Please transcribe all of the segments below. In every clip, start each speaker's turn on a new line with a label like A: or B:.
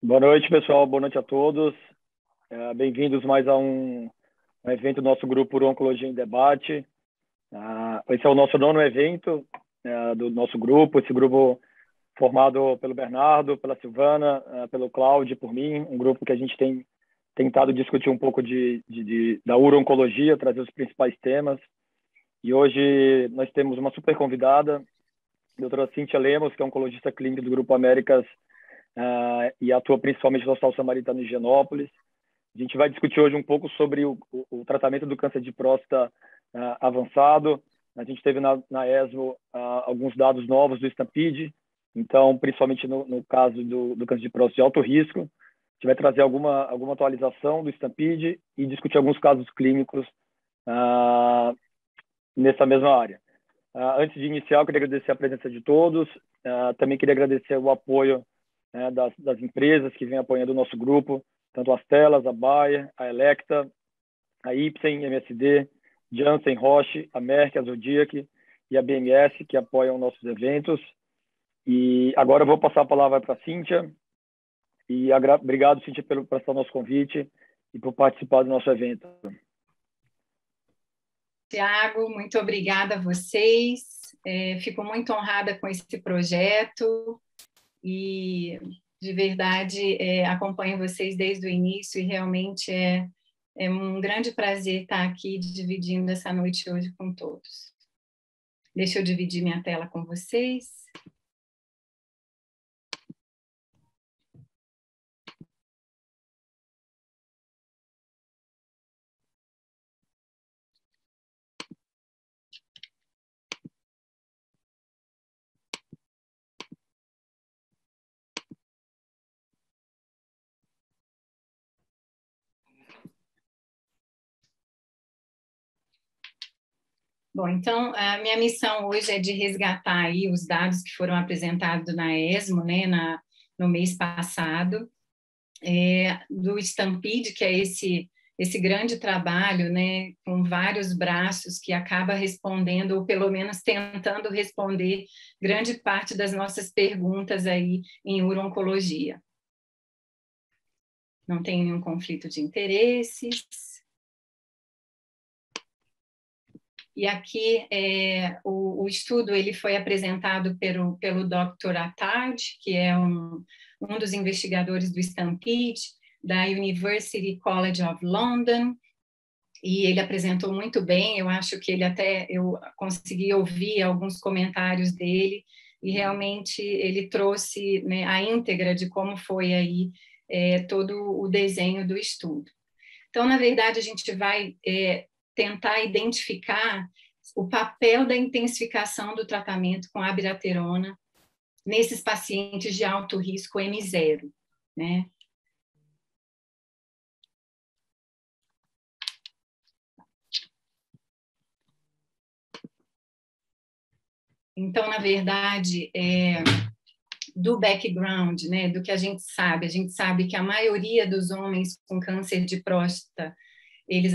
A: Boa noite, pessoal. Boa noite a todos. Bem-vindos mais a um evento do nosso grupo Uro-Oncologia em Debate. Esse é o nosso nono evento do nosso grupo. Esse grupo formado pelo Bernardo, pela Silvana, pelo Cláudio e por mim. Um grupo que a gente tem tentado discutir um pouco da uro-oncologia, trazer os principais temas. E hoje nós temos uma super convidada, a doutora Cíntia Lemos, que é oncologista clínica do Grupo Américas, e atua principalmente no Hospital Samaritano em Higienópolis. A gente vai discutir hoje um pouco sobre o tratamento do câncer de próstata avançado. A gente teve na ESMO alguns dados novos do Stampede, então, principalmente no caso do câncer de próstata de alto risco. A gente vai trazer alguma atualização do Stampede e discutir alguns casos clínicos nessa mesma área. Antes de iniciar, eu queria agradecer a presença de todos. Também queria agradecer o apoio das empresas que vêm apoiando o nosso grupo, tanto as Telas, a Bayer, a Electa, a Ipsen, MSD, Janssen, Roche, a Merck, a Zodiac e a BMS, que apoiam nossos eventos. E agora eu vou passar a palavra para a Cíntia. E obrigado, Cíntia, por aceitar o nosso convite e por participar do nosso evento.
B: Tiago, muito obrigada a vocês. Fico muito honrada com esse projeto e, de verdade, acompanho vocês desde o início e realmente é um grande prazer estar aqui dividindo essa noite hoje com todos. Deixa eu dividir minha tela com vocês. Bom, então, a minha missão hoje é de resgatar aí os dados que foram apresentados na ESMO, né, no mês passado, do Stampede, que é esse grande trabalho, né, com vários braços que acaba respondendo, ou pelo menos tentando responder, grande parte das nossas perguntas aí em uro-oncologia. Não tem nenhum conflito de interesses. E aqui o estudo ele foi apresentado pelo Dr. Attard, que é um dos investigadores do Stampede, da University College of London, e ele apresentou muito bem. Eu acho que eu consegui ouvir alguns comentários dele, e realmente ele trouxe, né, a íntegra de como foi aí todo o desenho do estudo. Então, na verdade, a gente vai tentar identificar o papel da intensificação do tratamento com abiraterona nesses pacientes de alto risco M0, né? Então, na verdade, do background, né, do que a gente sabe que a maioria dos homens com câncer de próstata eles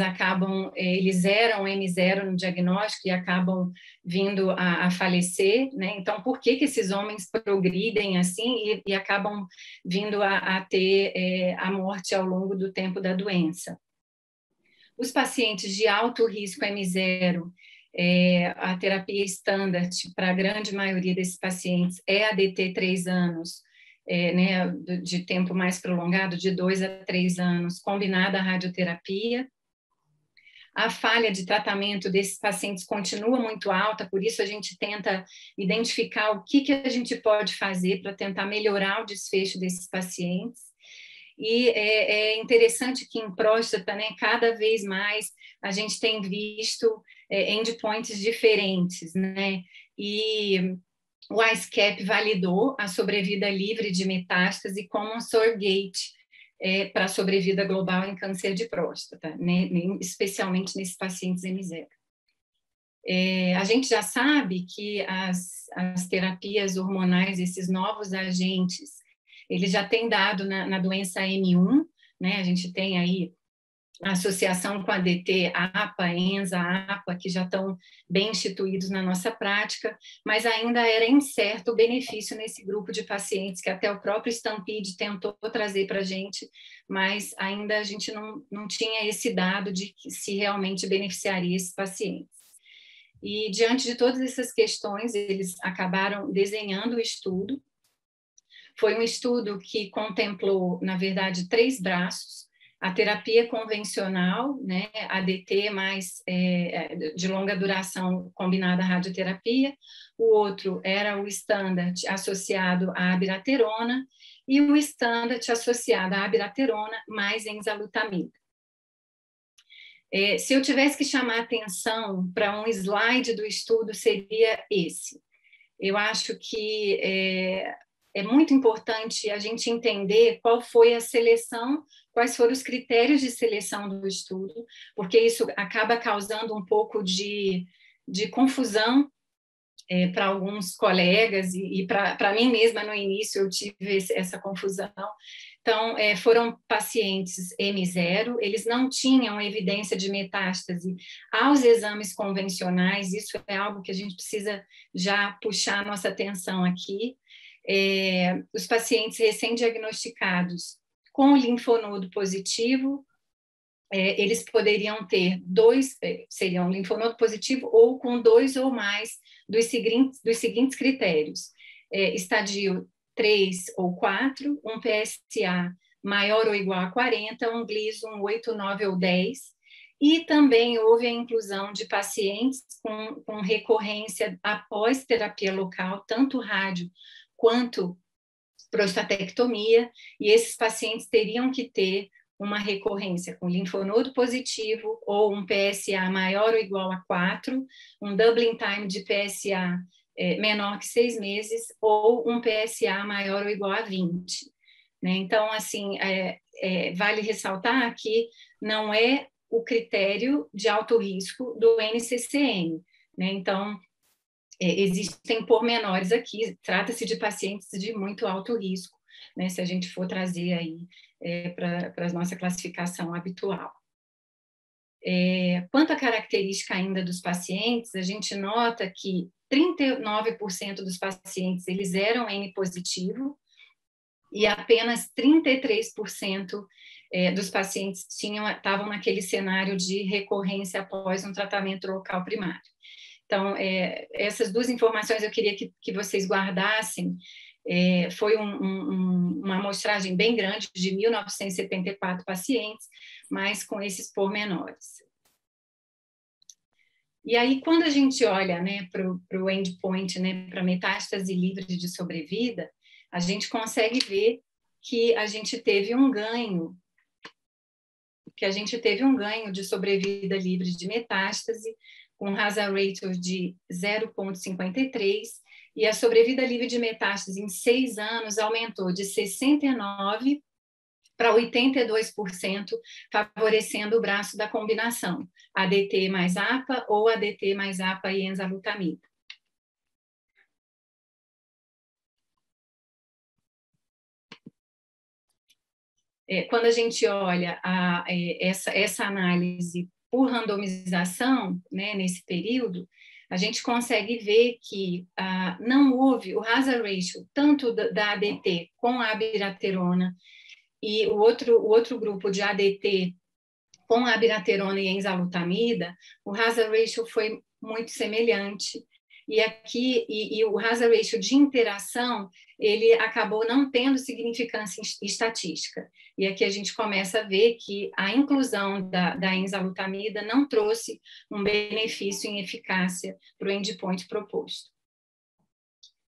B: eram M0 no diagnóstico e acabam vindo a falecer, né? Então, por que esses homens progridem assim e acabam vindo a ter a morte ao longo do tempo da doença? Os pacientes de alto risco M0, a terapia standard para a grande maioria desses pacientes é a DT 3 anos, né, de tempo mais prolongado, de 2 a 3 anos, combinada à radioterapia. A falha de tratamento desses pacientes continua muito alta, por isso a gente tenta identificar o que a gente pode fazer para tentar melhorar o desfecho desses pacientes. E é interessante que em próstata, né, cada vez mais a gente tem visto endpoints diferentes, né? E o ICEP validou a sobrevida livre de metástase como um surrogate para a sobrevida global em câncer de próstata, né, especialmente nesses pacientes M0. A gente já sabe que as terapias hormonais, esses novos agentes, eles já têm dado na doença M1, né, a gente tem aí a associação com a ADT, APA, ENSA, APA, que já estão bem instituídos na nossa prática, mas ainda era incerto o benefício nesse grupo de pacientes, que até o próprio Stampede tentou trazer para a gente, mas ainda a gente não tinha esse dado de que se realmente beneficiaria esses pacientes. E, diante de todas essas questões, eles acabaram desenhando o estudo. Foi um estudo que contemplou, na verdade, 3 braços: a terapia convencional, né, ADT mais de longa duração combinada à radioterapia, o outro era o standard associado à abiraterona e o standard associado à abiraterona mais enzalutamida. Se eu tivesse que chamar atenção para um slide do estudo, seria esse. Eu acho que é muito importante a gente entender qual foi a seleção, quais foram os critérios de seleção do estudo, porque isso acaba causando um pouco de confusão para alguns colegas, e para mim mesma no início eu tive essa confusão. Então, foram pacientes M0, eles não tinham evidência de metástase aos exames convencionais, isso é algo que a gente precisa já puxar a nossa atenção aqui. Os pacientes recém-diagnosticados com linfonodo positivo, eles poderiam ter seriam linfonodo positivo ou com 2 ou mais dos seguintes critérios: estadio 3 ou 4, um PSA maior ou igual a 40, um Gleason 8, 9 ou 10, e também houve a inclusão de pacientes com recorrência após terapia local, tanto rádio quanto prostatectomia, e esses pacientes teriam que ter uma recorrência com linfonodo positivo ou um PSA maior ou igual a 4, um doubling time de PSA menor que 6 meses, ou um PSA maior ou igual a 20. Né? Então, assim, vale ressaltar que não é o critério de alto risco do NCCN. Né? Então, existem pormenores aqui, trata-se de pacientes de muito alto risco, né, se a gente for trazer aí para a nossa classificação habitual. Quanto à característica ainda dos pacientes, a gente nota que 39% dos pacientes eles eram N positivo e apenas 33% dos pacientes estavam naquele cenário de recorrência após um tratamento local primário. Então, essas 2 informações eu queria que vocês guardassem. Foi uma amostragem bem grande, de 1.974 pacientes, mas com esses pormenores. E aí, quando a gente olha, né, para o endpoint, né, para metástase livre de sobrevida, a gente consegue ver que a gente teve um ganho, de sobrevida livre de metástase, com hazard ratio de 0,53, e a sobrevida livre de metástase em 6 anos aumentou de 69% para 82%, favorecendo o braço da combinação, ADT mais APA ou ADT mais APA e enzalutamida. Quando a gente olha essa análise por randomização, né, nesse período, a gente consegue ver que não houve o hazard ratio tanto da ADT com a abiraterona e o outro grupo de ADT com a abiraterona e enzalutamida, o hazard ratio foi muito semelhante. E aqui, o hazard ratio de interação, ele acabou não tendo significância estatística. E aqui a gente começa a ver que a inclusão da enzalutamida não trouxe um benefício em eficácia para o endpoint proposto.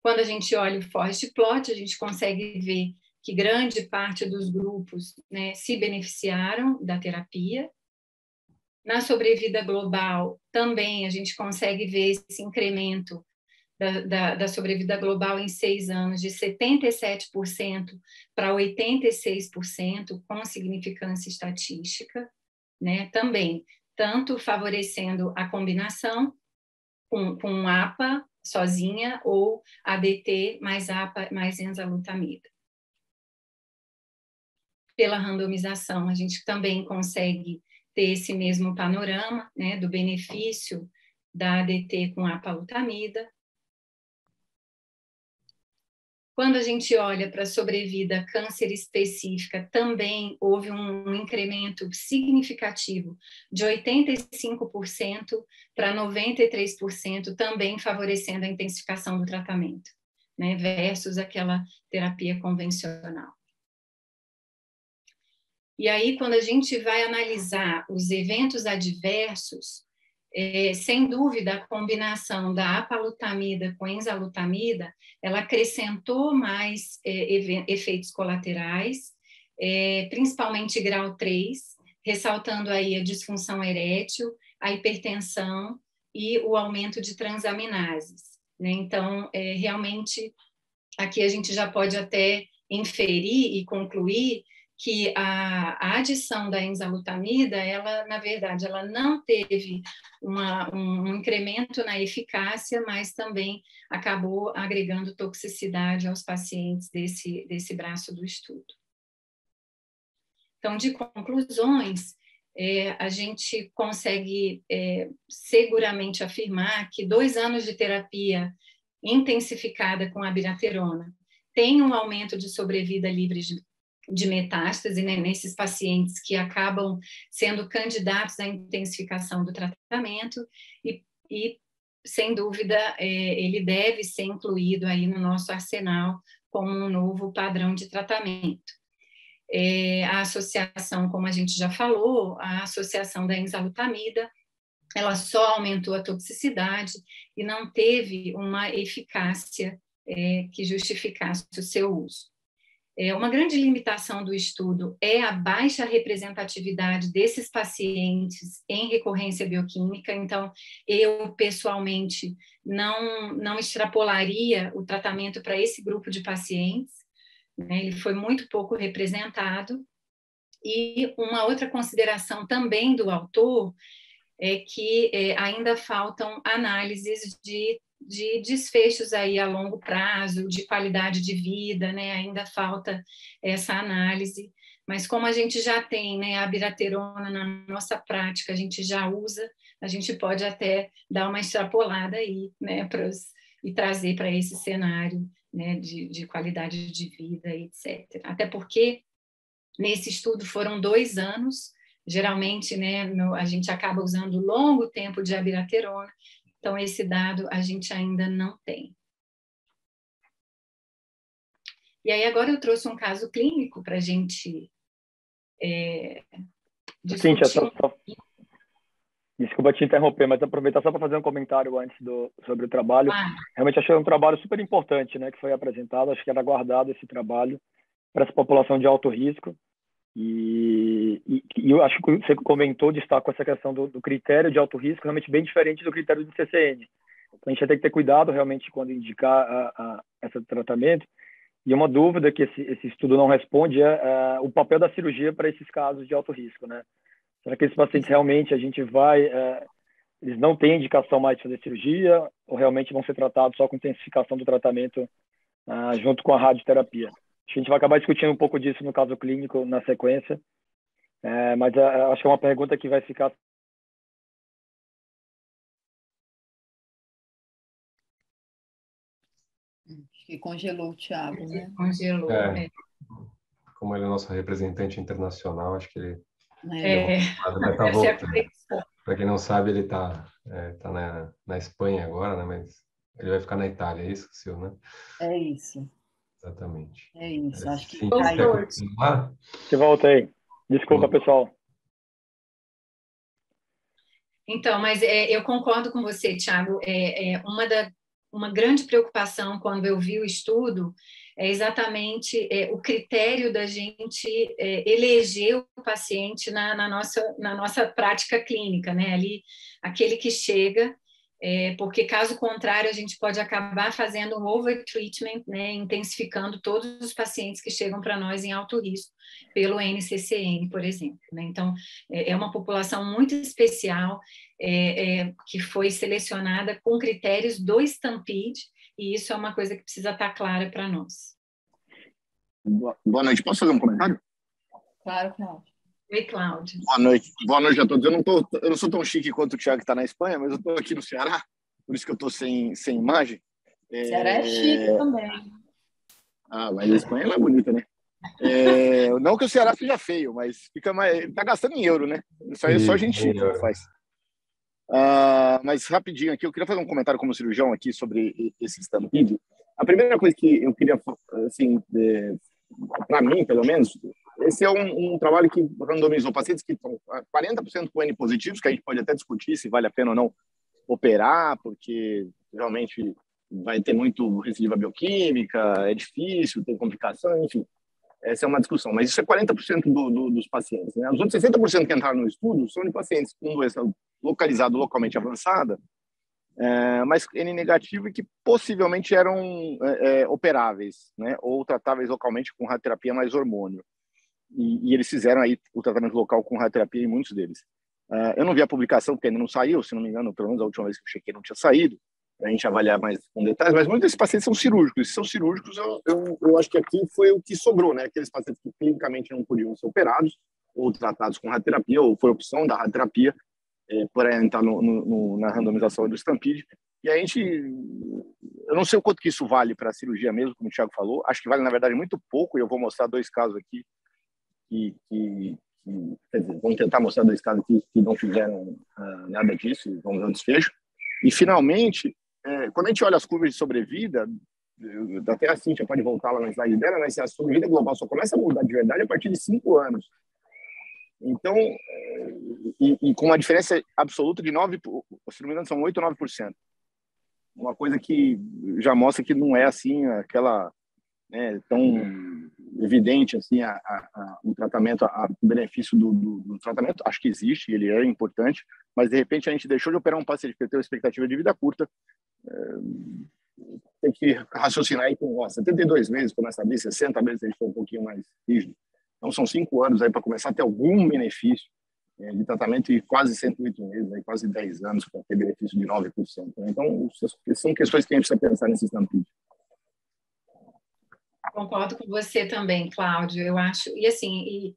B: Quando a gente olha o forest plot, a gente consegue ver que grande parte dos grupos, né, se beneficiaram da terapia. Na sobrevida global, também a gente consegue ver esse incremento da sobrevida global em 6 anos, de 77% para 86%, com significância estatística, né? Também, tanto favorecendo a combinação com APA sozinha ou ADT mais APA mais enzalutamida. Pela randomização, a gente também consegue ter esse mesmo panorama, né, do benefício da ADT com a apalutamida. Quando a gente olha para a sobrevida câncer específica, também houve um incremento significativo de 85% para 93%, também favorecendo a intensificação do tratamento, né, versus aquela terapia convencional. E aí, quando a gente vai analisar os eventos adversos, sem dúvida, a combinação da apalutamida com enzalutamida, ela acrescentou mais efeitos colaterais, principalmente grau 3, ressaltando aí a disfunção erétil, a hipertensão e o aumento de transaminases, né? Então, realmente, aqui a gente já pode até inferir e concluir que a adição da enzalutamida, ela, na verdade, ela não teve um incremento na eficácia, mas também acabou agregando toxicidade aos pacientes desse braço do estudo. Então, de conclusões, a gente consegue seguramente afirmar que 2 anos de terapia intensificada com abiraterona tem um aumento de sobrevida livre de metástase, né, nesses pacientes que acabam sendo candidatos à intensificação do tratamento e sem dúvida, ele deve ser incluído aí no nosso arsenal como um novo padrão de tratamento. A associação, como a gente já falou, a associação da enzalutamida, ela só aumentou a toxicidade e não teve uma eficácia que justificasse o seu uso. Uma grande limitação do estudo é a baixa representatividade desses pacientes em recorrência bioquímica. Então, eu, pessoalmente, não extrapolaria o tratamento para esse grupo de pacientes, né? Ele foi muito pouco representado. E uma outra consideração também do autor é que ainda faltam análises de desfechos aí a longo prazo, de qualidade de vida, né? Ainda falta essa análise, mas como a gente já tem, né, a abiraterona na nossa prática, a gente já usa, a gente pode até dar uma extrapolada aí, né, e trazer para esse cenário, né, de qualidade de vida, etc. Até porque nesse estudo foram 2 anos, geralmente, né, a gente acaba usando longo tempo de abiraterona, então esse dado a gente ainda não tem. E aí agora eu trouxe um caso clínico para a gente discutir.
A: Cíntia, desculpa te interromper, mas aproveitar só para fazer um comentário antes sobre o trabalho. Realmente achei um trabalho super importante, né, que foi apresentado, acho que era aguardado esse trabalho para essa população de alto risco. E eu acho que você comentou, destacou essa questão do critério de alto risco, realmente bem diferente do critério do CCN. Então, a gente tem que ter cuidado realmente quando indicar esse tratamento. E uma dúvida que esse estudo não responde é o papel da cirurgia para esses casos de alto risco, né? Será que esses pacientes realmente eles não têm indicação mais de fazer cirurgia ou realmente vão ser tratados só com intensificação do tratamento junto com a radioterapia? A gente vai acabar discutindo um pouco disso no caso clínico na sequência, mas acho que é uma pergunta que vai ficar.
C: Acho que congelou o Thiago, né?
B: Congelou.
D: Como ele é nosso representante internacional, acho que ele
B: vai
D: tá voltando. Para quem não sabe, ele está na Espanha agora, né? Mas ele vai ficar na Itália, é isso, Sil, né?
C: É isso.
D: Exatamente.
C: É isso. Acho que
A: Você volta aí. Desculpa, pessoal.
B: Então, mas eu concordo com você, Thiago. Uma grande preocupação quando eu vi o estudo é exatamente o critério da gente eleger o paciente na nossa prática clínica, né? Ali, aquele que chega, porque caso contrário a gente pode acabar fazendo um overtreatment, né? Intensificando todos os pacientes que chegam para nós em alto risco pelo NCCN, por exemplo, né? Então, é uma população muito especial, que foi selecionada com critérios do Stampede, e isso é uma coisa que precisa estar clara para nós.
E: Boa noite. Posso fazer um comentário?
C: Claro, Cláudio.
B: Oi, Cláudio.
E: Boa noite a todos. Eu não sou tão chique quanto o Thiago que está na Espanha, mas eu estou aqui no Ceará, por isso que eu estou sem imagem.
C: Ceará é chique também.
E: Mas a Espanha é mais bonita, né? Não que o Ceará seja feio, mas fica mais. Tá gastando em euro, né? Isso aí é só gente chique que faz. Mas rapidinho aqui, eu queria fazer um comentário como cirurgião aqui sobre esse Stampede. A primeira coisa que eu queria, assim, para mim, pelo menos, esse é um trabalho que randomizou pacientes que estão 40% com N positivos, que a gente pode até discutir se vale a pena ou não operar, porque realmente vai ter muito recidiva bioquímica, é difícil, tem complicação, enfim. Essa é uma discussão, mas isso é 40% dos pacientes, né? Os outros 60% que entraram no estudo são de pacientes com doença localizada localmente avançada, mas N negativo e que possivelmente eram operáveis, né? Ou tratáveis localmente com radioterapia mais hormônio. E eles fizeram aí o tratamento local com radioterapia em muitos deles. Eu não vi a publicação, porque ainda não saiu, se não me engano, pelo menos a última vez que eu chequei não tinha saído, para a gente avaliar mais com detalhes, mas muitos desses pacientes são cirúrgicos. Se são cirúrgicos, eu acho que aqui foi o que sobrou, né? Aqueles pacientes que clinicamente não podiam ser operados ou tratados com radioterapia, ou foi opção da radioterapia para entrar na randomização do Stampede. E a gente, eu não sei o quanto que isso vale para a cirurgia mesmo, como o Thiago falou, acho que vale, na verdade, muito pouco, e eu vou mostrar 2 casos aqui, quer dizer, vamos tentar mostrar 2 casos aqui que não fizeram nada disso, vamos ver o desfecho. E, finalmente, quando a gente olha as curvas de sobrevida, até a Cíntia pode voltar lá na slide dela, mas a sobrevida global só começa a mudar de verdade a partir de 5 anos. Então, e com uma diferença absoluta de 9%, se não me engano, são 8 ou 9%. Uma coisa que já mostra que não é assim, aquela tão evidente assim, o tratamento, o benefício do tratamento. Acho que existe, ele é importante, mas de repente a gente deixou de operar um paciente que tem uma expectativa de vida curta, tem que raciocinar aí com 72 meses, começa a abrir 60 meses, a gente foi um pouquinho mais rígido. Então são 5 anos aí para começar a ter algum benefício de tratamento e quase 108 meses, aí, quase 10 anos para ter benefício de 9%. Então são questões que a gente precisa pensar nesse Stampede.
B: Concordo com você também, Cláudio. Eu acho, e assim,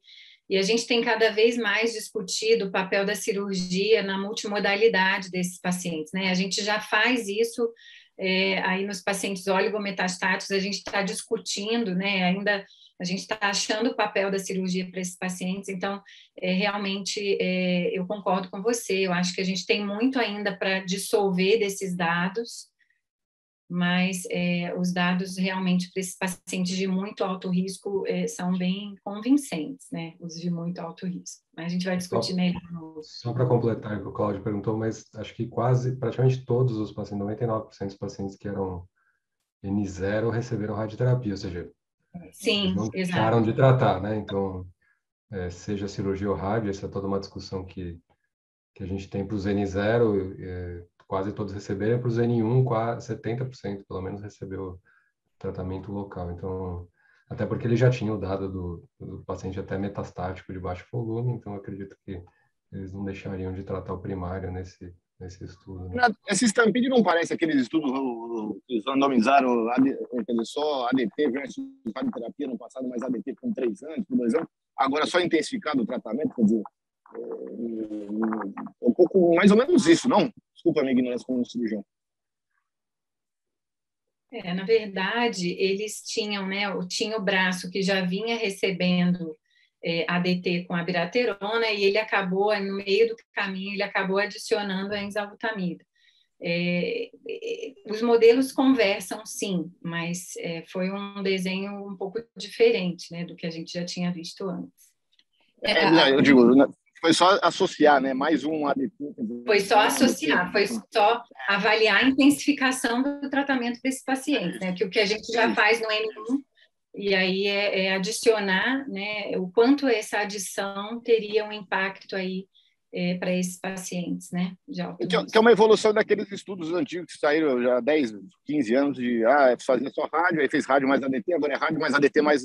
B: e a gente tem cada vez mais discutido o papel da cirurgia na multimodalidade desses pacientes, né? A gente já faz isso aí nos pacientes oligometastáticos, a gente está discutindo, né? Ainda a gente está achando o papel da cirurgia para esses pacientes, então, realmente, eu concordo com você, eu acho que a gente tem muito ainda para dissolver desses dados, mas os dados realmente para esses pacientes de muito alto risco são bem convincentes, né? Os de muito alto risco. Mas a gente vai discutir melhor.
D: Só para completar o que o Cláudio perguntou, mas acho que praticamente todos os pacientes, 99% dos pacientes que eram N0 receberam radioterapia, ou seja,
B: sim,
D: não deixaram de tratar, né? Então, seja cirurgia ou rádio, essa é toda uma discussão que a gente tem para os N0, quase todos receberam, para os N1, quase 70% pelo menos recebeu tratamento local. Então, até porque ele já tinha o dado do paciente até metastático de baixo volume, então eu acredito que eles não deixariam de tratar o primário nesse estudo. Né?
E: Esse Stampede não parece aqueles estudos que eles randomizaram só ADT versus radioterapia no passado, mas ADT com 3 anos, com 2 anos, agora só intensificado o tratamento, quer dizer, um pouco mais ou menos isso, não? Desculpa a minha ignorância como cirurgião.
B: Na verdade, eles tinham, né, tinha o braço que já vinha recebendo ADT com abiraterona e ele acabou, no meio do caminho, ele acabou adicionando a enzalutamida. Os modelos conversam, sim, mas foi um desenho um pouco diferente, né, do que a gente já tinha visto antes.
E: Eu digo, foi só associar, né? Mais um ADT.
B: Foi só associar, foi só avaliar a intensificação do tratamento desses pacientes, né? Que o que a gente já faz no N1, e aí adicionar, né? O quanto essa adição teria um impacto aí para esses pacientes, né?
E: Que é uma evolução daqueles estudos antigos que saíram já há 10, 15 anos de fazia só rádio, aí fez rádio mais ADT, agora é rádio mais ADT mais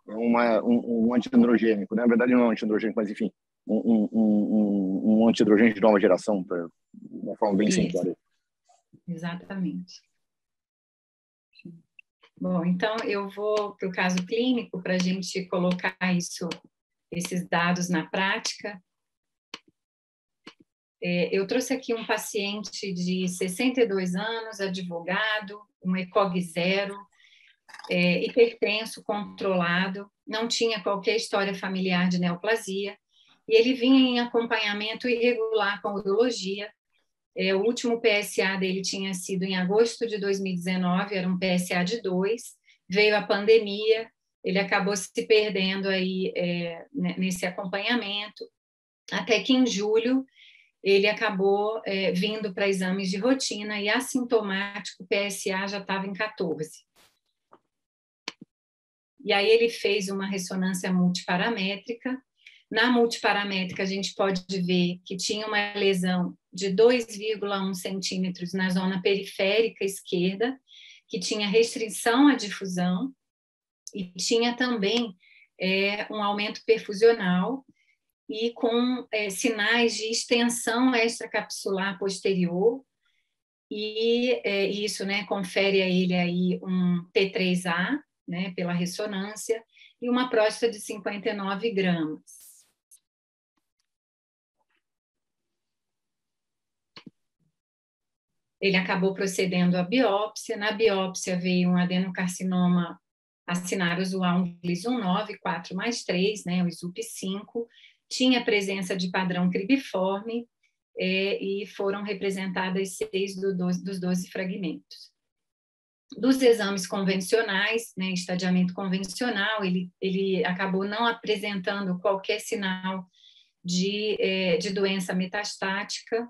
E: um antiandrogênico, né? Na verdade não é um antiandrogênico, mas enfim, um antiandrogênico de nova geração, de uma forma bem simplória.
B: Exatamente. Bom, então eu vou para o caso clínico para a gente colocar isso esses dados na prática. Eu trouxe aqui um paciente de 62 anos, advogado, um ECOG 0, hipertenso, controlado, não tinha qualquer história familiar de neoplasia, e ele vinha em acompanhamento irregular com urologia. O último PSA dele tinha sido em agosto de 2019, era um PSA de 2, veio a pandemia, ele acabou se perdendo aí nesse acompanhamento, até que em julho ele acabou vindo para exames de rotina e assintomático, o PSA já estava em 14. E aí ele fez uma ressonância multiparamétrica. Na multiparamétrica, a gente pode ver que tinha uma lesão de 2,1 centímetros na zona periférica esquerda, que tinha restrição à difusão, e tinha também um aumento perfusional, e com sinais de extensão extracapsular posterior, e isso, né, confere a ele aí um T3A, né, pela ressonância, e uma próstata de 59 gramas. Ele acabou procedendo à biópsia. Na biópsia veio um adenocarcinoma acinários UA1 Gleason 9, 4+3, né, o SUP5, tinha presença de padrão cribiforme e foram representadas 6 dos 12 fragmentos. Dos exames convencionais, né, estadiamento convencional, ele acabou não apresentando qualquer sinal de doença metastática.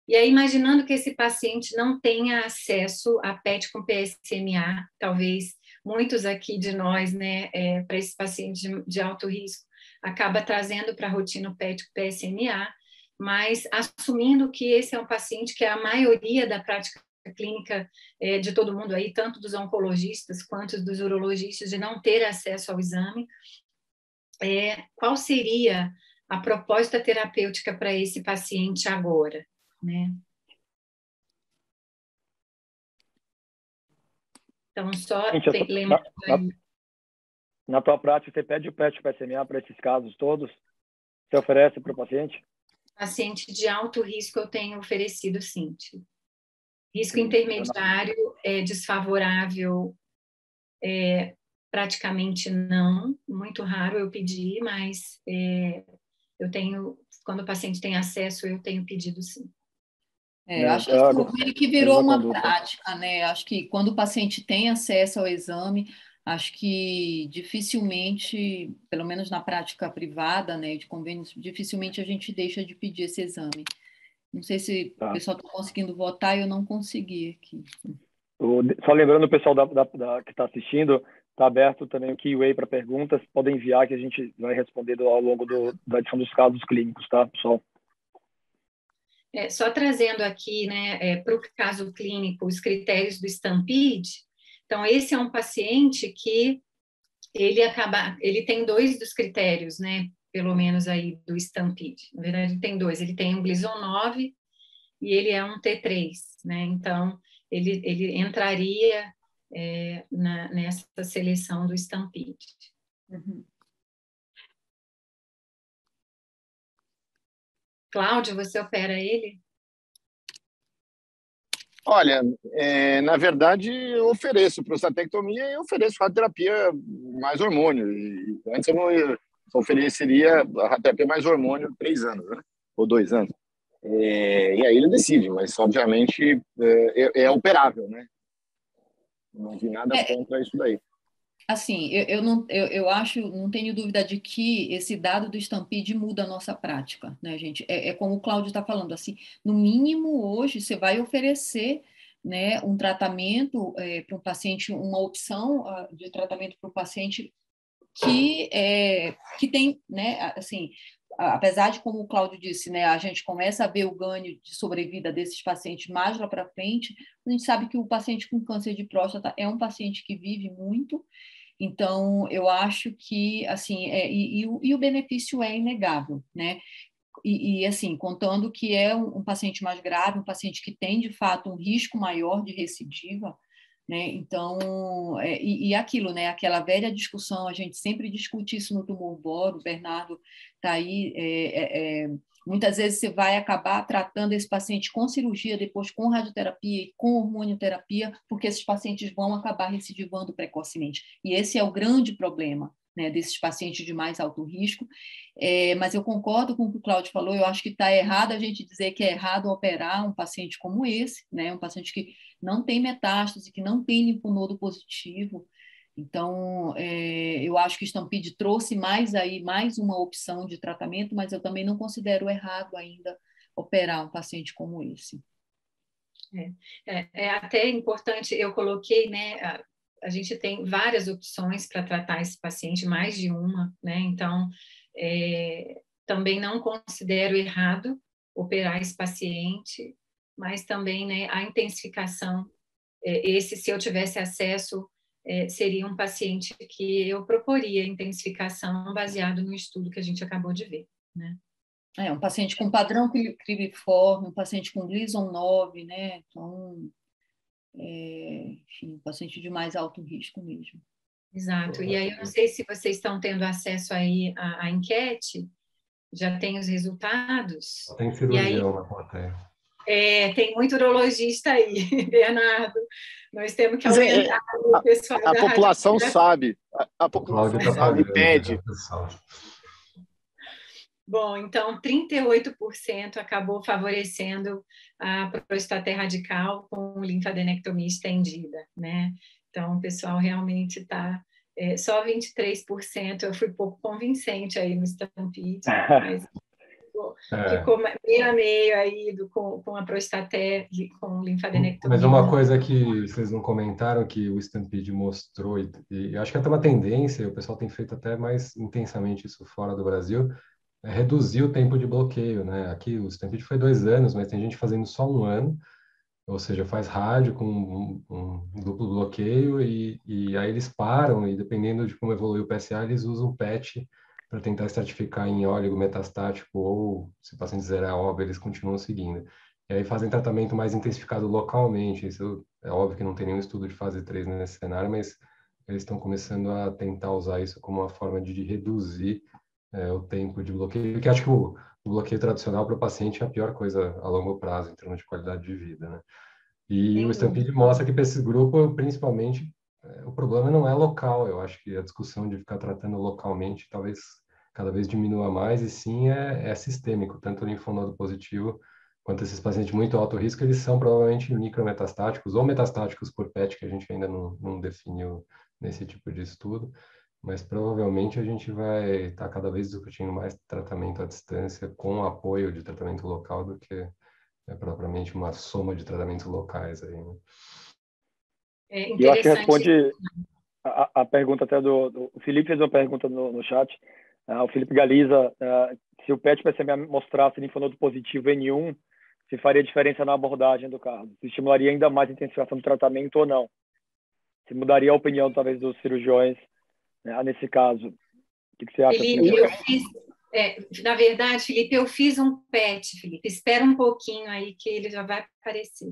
B: E aí, imaginando que esse paciente não tenha acesso a PET com PSMA, talvez muitos aqui de nós, né, para esse paciente de alto risco, acaba trazendo para a rotina o PET com PSMA, mas assumindo que esse é um paciente que é a maioria da prática clínica de todo mundo aí, tanto dos oncologistas quanto dos urologistas, de não ter acesso ao exame, qual seria a proposta terapêutica para esse paciente agora, né? Então, só lembrando aí.
A: Na tua prática, você pede o PET PSMA para esses casos todos? Você oferece para o paciente?
B: Paciente de alto risco eu tenho oferecido, sim. Risco intermediário é desfavorável, praticamente não, muito raro eu pedir, mas eu tenho, quando o paciente tem acesso, eu tenho pedido, sim.
C: Acho que meio que virou uma prática, né? Acho que quando o paciente tem acesso ao exame, acho que dificilmente, pelo menos na prática privada, né, de convênios, dificilmente a gente deixa de pedir esse exame. Não sei se o pessoal está conseguindo votar, eu não consegui aqui.
A: Só lembrando o pessoal que está assistindo, está aberto também o Q&A para perguntas, podem enviar que a gente vai respondendo ao longo da edição dos casos clínicos, tá, pessoal?
B: Só trazendo aqui, né, para o caso clínico, os critérios do Stampede. Então, esse é um paciente que ele tem 2 dos critérios, né, pelo menos aí do Stampede. Na verdade, ele tem 2. Ele tem um Gleason 9 e ele é um T3, né? Então, ele entraria nessa seleção do Stampede.
C: Uhum.
B: Cláudio, você opera ele?
E: Olha, na verdade, eu ofereço prostatectomia e ofereço radioterapia mais hormônio. E antes eu ofereceria a radioterapia mais hormônio 3 anos, né? Ou 2 anos. E aí ele decide, mas obviamente é operável, né? Não vi nada contra isso daí.
C: Assim, eu acho, não tenho dúvida de que esse dado do Stampede muda a nossa prática, né, gente? Como o Cláudio está falando, assim, no mínimo hoje você vai oferecer, né, um tratamento para um paciente, uma opção de tratamento para o paciente que tem, né, assim, apesar de, como o Cláudio disse, né, a gente começa a ver o ganho de sobrevida desses pacientes mais lá para frente, a gente sabe que o paciente com câncer de próstata é um paciente que vive muito. Então, eu acho que, assim, o benefício é inegável, né? E assim, contando que é um paciente mais grave, um paciente que tem, de fato, um risco maior de recidiva, né? Então, e aquilo, né? Aquela velha discussão, a gente sempre discute isso no tumor boro, o Bernardo está aí, muitas vezes você vai acabar tratando esse paciente com cirurgia, depois com radioterapia e com hormonioterapia, porque esses pacientes vão acabar recidivando precocemente. E esse é o grande problema, né, desses pacientes de mais alto risco. Mas eu concordo com o que o Cláudio falou, eu acho que está errado a gente dizer que é errado operar um paciente como esse, né, um paciente que não tem metástase, que não tem linfonodo positivo. Então, eu acho que o Stampede trouxe mais uma opção de tratamento, mas eu também não considero errado ainda operar um paciente como esse.
B: É até importante, eu coloquei, né, a gente tem várias opções para tratar esse paciente, mais de uma, né, então, também não considero errado operar esse paciente, mas também, né, a intensificação, se eu tivesse acesso, seria um paciente que eu proporia intensificação baseado no estudo que a gente acabou de ver, né?
C: Um paciente com padrão cribriforme, um paciente com Gleason 9, né? Então, enfim, um paciente de mais alto risco mesmo.
B: Exato. E aí, eu não sei se vocês estão tendo acesso aí à enquete, já tem os resultados.
D: Tem cirurgião na plateia.
B: Tem muito urologista aí, Bernardo. Nós temos que aumentar o pessoal
E: da população sabe. A população sabe e pede.
B: Bom, então 38% acabou favorecendo a prostaté radical com linfadenectomia estendida, né? Então, o pessoal realmente está... só 23%, eu fui pouco convincente aí no Stampede, mas ficou meio a meio aí com a prostaté com linfadenectomia.
D: Mas uma coisa que vocês não comentaram, que o Stampede mostrou, e acho que é até uma tendência, o pessoal tem feito até mais intensamente isso fora do Brasil, é reduzir o tempo de bloqueio, né? Aqui o Stampede foi 2 anos, mas tem gente fazendo só 1 ano, ou seja, faz rádio com um duplo bloqueio e aí eles param e dependendo de como evolui o PSA, eles usam o PET para tentar estratificar em óligo metastático ou se o paciente zerar óbvio, eles continuam seguindo. E aí fazem tratamento mais intensificado localmente. Isso é óbvio que não tem nenhum estudo de fase 3 nesse cenário, mas eles estão começando a tentar usar isso como uma forma de reduzir o tempo de bloqueio, porque acho que o bloqueio tradicional para o paciente é a pior coisa a longo prazo, em termos de qualidade de vida, né? E o Stampede mostra que para esse grupo, principalmente, o problema não é local. Eu acho que a discussão de ficar tratando localmente talvez cada vez diminua mais, e sim é sistêmico, tanto o linfonodo positivo quanto esses pacientes de muito alto risco, eles são provavelmente micrometastáticos ou metastáticos por PET, que a gente ainda não definiu nesse tipo de estudo. Mas provavelmente a gente vai estar cada vez discutindo mais tratamento à distância com apoio de tratamento local do que propriamente uma soma de tratamentos locais aí, né?
A: E eu acho que responde a pergunta até o Felipe fez uma pergunta no chat, o Felipe Galiza, se o PET-PSMA mostrasse linfonodo positivo N1, se faria diferença na abordagem do caso, se estimularia ainda mais a intensificação do tratamento ou não, se mudaria a opinião talvez dos cirurgiões nesse caso. O que você acha?
B: Felipe, na verdade, Felipe, eu fiz um PET, Felipe. Espera um pouquinho aí que ele já vai aparecer.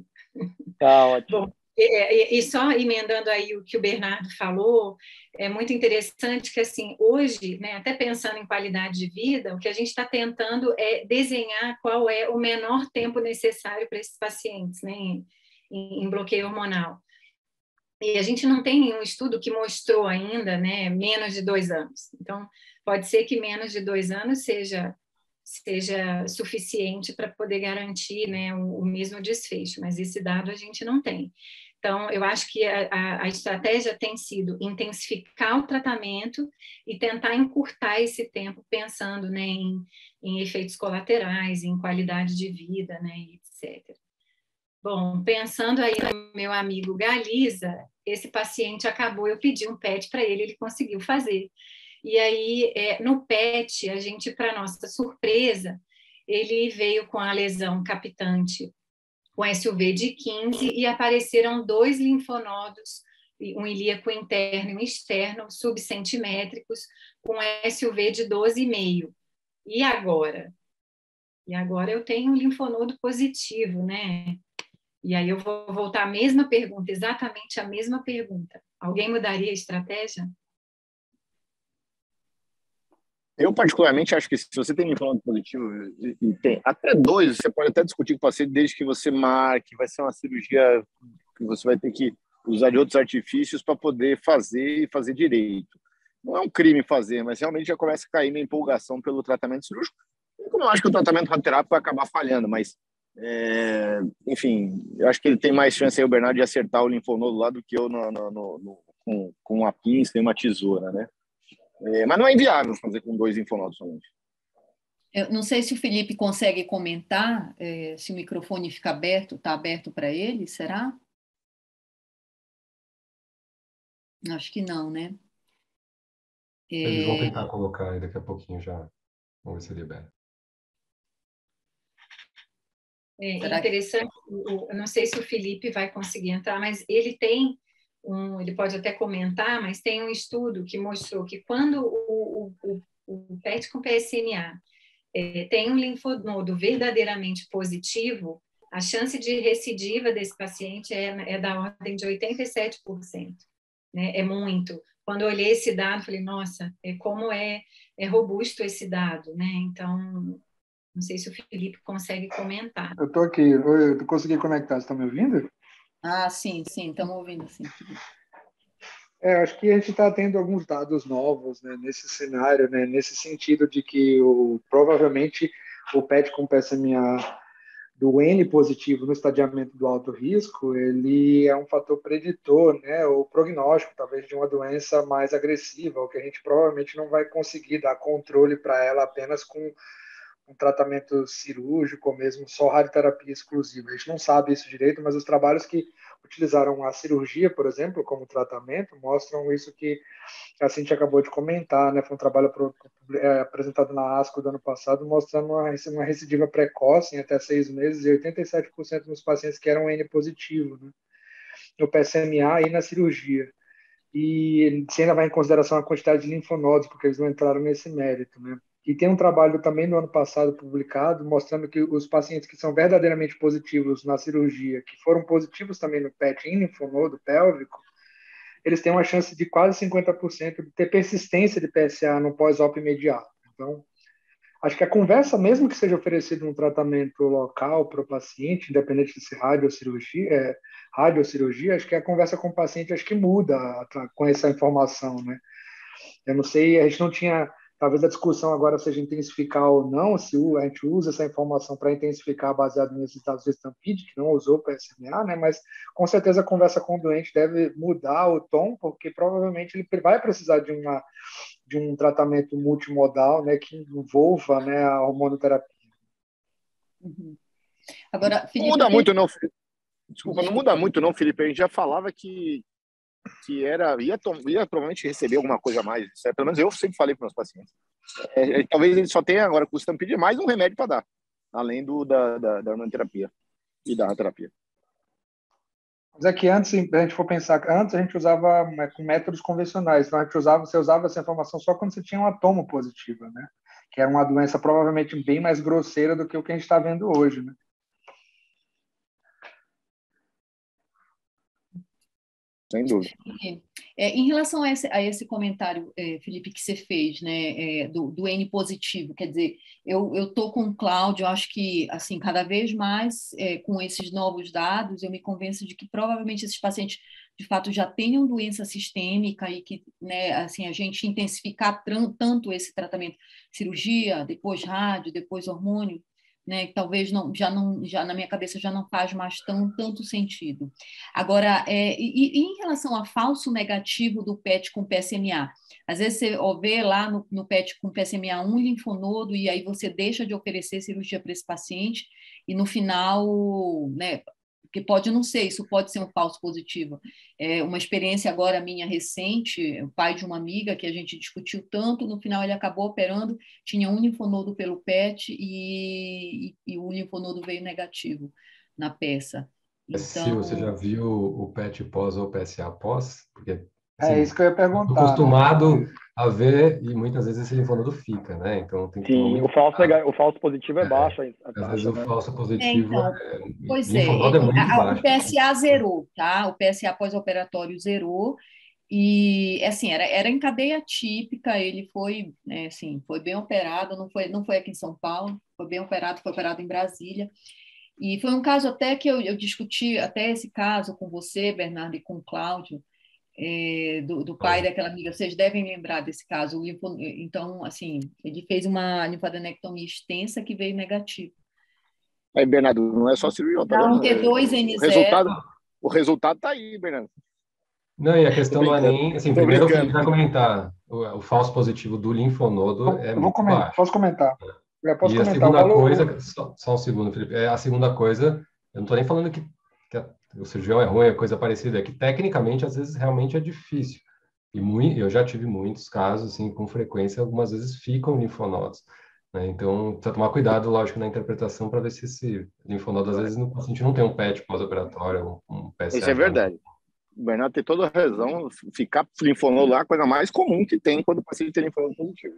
A: Tá ótimo.
B: Bom, e só emendando aí o que o Bernardo falou, é muito interessante que, assim, hoje, né, até pensando em qualidade de vida, o que a gente está tentando é desenhar qual é o menor tempo necessário para esses pacientes, né, em bloqueio hormonal. E a gente não tem nenhum estudo que mostrou ainda, né, menos de 2 anos. Então, pode ser que menos de 2 anos seja suficiente para poder garantir, né, o mesmo desfecho, mas esse dado a gente não tem. Então, eu acho que a estratégia tem sido intensificar o tratamento e tentar encurtar esse tempo, pensando, né, em efeitos colaterais, em qualidade de vida, né, etc. Bom, pensando aí no meu amigo Galiza, esse paciente acabou, eu pedi um PET para ele conseguiu fazer. E aí, no PET, a gente, para nossa surpresa, ele veio com a lesão capitante com SUV de 15 e apareceram 2 linfonodos, um ilíaco interno e um externo, subcentimétricos, com SUV de 12,5. E agora? E agora eu tenho um linfonodo positivo, né? E aí eu vou voltar à mesma pergunta, exatamente a mesma pergunta. Alguém mudaria a estratégia?
E: Eu, particularmente, acho que se você tem linfonodo positivo e tem até 2, você pode até discutir com o paciente desde que você marque, vai ser uma cirurgia que você vai ter que usar de outros artifícios para poder fazer e fazer direito. Não é um crime fazer, mas realmente já começa a cair na empolgação pelo tratamento cirúrgico. Como eu acho que o tratamento radioterápico vai acabar falhando, mas, enfim, eu acho que ele tem mais chance aí, o Bernardo, de acertar o linfonodo lá do que eu com uma pinça e uma tesoura, né? Mas não é inviável fazer com 2 linfonodos somente.
C: Eu não sei se o Felipe consegue comentar, se o microfone fica aberto, está aberto para ele, será? Acho que não, né?
D: Eles vão tentar colocar aí daqui a pouquinho já. Vamos ver se libera.
B: É interessante, eu não sei se o Felipe vai conseguir entrar, mas ele pode até comentar, mas tem um estudo que mostrou que quando o PET com PSMA tem um linfonodo verdadeiramente positivo, a chance de recidiva desse paciente é da ordem de 87%. Né? É muito. Quando eu olhei esse dado, falei, nossa, como é robusto esse dado, né? Então, não sei se o Felipe consegue comentar.
F: Eu estou aqui, eu consegui conectar, você está me ouvindo?
C: Ah, sim, estamos ouvindo, sim.
F: Acho que a gente está tendo alguns dados novos, né, nesse cenário, né, nesse sentido de que provavelmente o PET com PSMA do N positivo no estadiamento do alto risco, ele é um fator preditor, né, ou prognóstico, talvez, de uma doença mais agressiva, ou que a gente provavelmente não vai conseguir dar controle para ela apenas com um tratamento cirúrgico ou mesmo só radioterapia exclusiva. A gente não sabe isso direito, mas os trabalhos que utilizaram a cirurgia, por exemplo, como tratamento, mostram isso que a Cintia acabou de comentar, né? Foi um trabalho apresentado na ASCO do ano passado, mostrando uma recidiva precoce em até 6 meses e 87% nos pacientes que eram N positivo, né? No PSMA e na cirurgia. E se ainda vai em consideração a quantidade de linfonodos, porque eles não entraram nesse mérito, né? E tem um trabalho também no ano passado publicado mostrando que os pacientes que são verdadeiramente positivos na cirurgia, que foram positivos também no PET em linfonodo pélvico, eles têm uma chance de quase 50% de ter persistência de PSA no pós-op imediato. Então, acho que a conversa, mesmo que seja oferecido um tratamento local para o paciente, independente de ser rádio ou cirurgia, acho que a conversa com o paciente acho que muda com essa informação, né? Eu não sei, a gente não tinha, talvez a discussão agora seja intensificar ou não, se a gente usa essa informação para intensificar baseado nesses dados do Stampede, que não usou PSMA, né? Mas com certeza a conversa com o doente deve mudar o tom, porque provavelmente ele vai precisar de um tratamento multimodal, né, que envolva, né, a hormonoterapia.
C: Uhum. Agora, Felipe,
E: não muda muito, não. Desculpa, não muda muito, não, Felipe. A gente já falava que ia provavelmente receber alguma coisa a mais. Certo? Pelo menos eu sempre falei para meus pacientes. Talvez ele só tenha agora com o Stampede mais um remédio para dar, além da hormonoterapia e da terapia.
F: Mas é que antes, se a gente for pensar, antes a gente usava com métodos convencionais, então você usava essa informação só quando você tinha uma tomo positiva, né? Que era uma doença provavelmente bem mais grosseira do que o que a gente está vendo hoje, né?
E: Sem dúvida.
C: Em relação a esse comentário, Felipe, que você fez, né, do N positivo, quer dizer, eu estou com o Cláudio, acho que, assim, cada vez mais, com esses novos dados, eu me convenço de que provavelmente esses pacientes, de fato, já tenham doença sistêmica e que, né, assim, a gente intensificar tanto esse tratamento, cirurgia, depois rádio, depois hormônio, né, talvez já na minha cabeça já não faz mais tanto sentido. Agora, em relação a falso negativo do PET com PSMA, às vezes você vê lá no PET com PSMA um linfonodo e aí você deixa de oferecer cirurgia para esse paciente e no final, né, porque pode não ser, isso pode ser um falso positivo. Uma experiência agora minha recente, o pai de uma amiga que a gente discutiu tanto, no final ele acabou operando, tinha um linfonodo pelo PET e o linfonodo veio negativo na peça.
D: Se você já viu o PET pós ou PSA pós, porque Assim,
F: É isso que eu ia perguntar.
D: Estou acostumado a ver, e muitas vezes esse linfonodo fica, né? Então tem que tomar
A: Sim,
D: muito
A: o falso positivo é baixo a
D: Às
A: taxa,
D: vezes o
A: né?
D: falso positivo,
C: Então, pois é,
D: linfonodo é muito
C: o
D: baixo.
C: PSA zerou, tá? O PSA pós-operatório zerou, e assim, era em cadeia típica, ele foi, né, assim, foi bem operado, não foi aqui em São Paulo, foi operado em Brasília. E foi um caso até que eu discuti até esse caso com você, Bernardo, e com o Cláudio, do pai daquela amiga. Vocês devem lembrar desse caso. Então, assim, ele fez uma linfadenectomia extensa que veio negativo.
E: Aí, Bernardo, não é só cirurgia, tá
C: Então,
E: vendo?
C: T2N0.
E: O resultado tá aí, Bernardo.
D: Não, e a
E: Tô
D: questão não é
E: brincando.
D: nem... Assim,
E: Tô
D: primeiro o Felipe
E: brincando.
D: vai comentar. O falso positivo do linfonodo é
F: Eu vou
D: muito baixo.
F: posso comentar. Eu posso
D: E a
F: comentar.
D: segunda coisa... Só um segundo, Felipe. A segunda coisa, eu não estou nem falando que o cirurgião é ruim, é coisa parecida. É que, tecnicamente, às vezes, realmente é difícil. Eu já tive muitos casos, assim, com frequência, algumas vezes ficam linfonodos, né? Então, precisa tomar cuidado, lógico, na interpretação para ver se esse linfonodo, às vezes, no paciente não tem um PET pós-operatório, um
E: Isso é
D: PSA já.
E: verdade. O Bernardo tem toda a razão. Ficar linfonodo lá é a coisa mais comum que tem quando o paciente tem linfonodo positivo.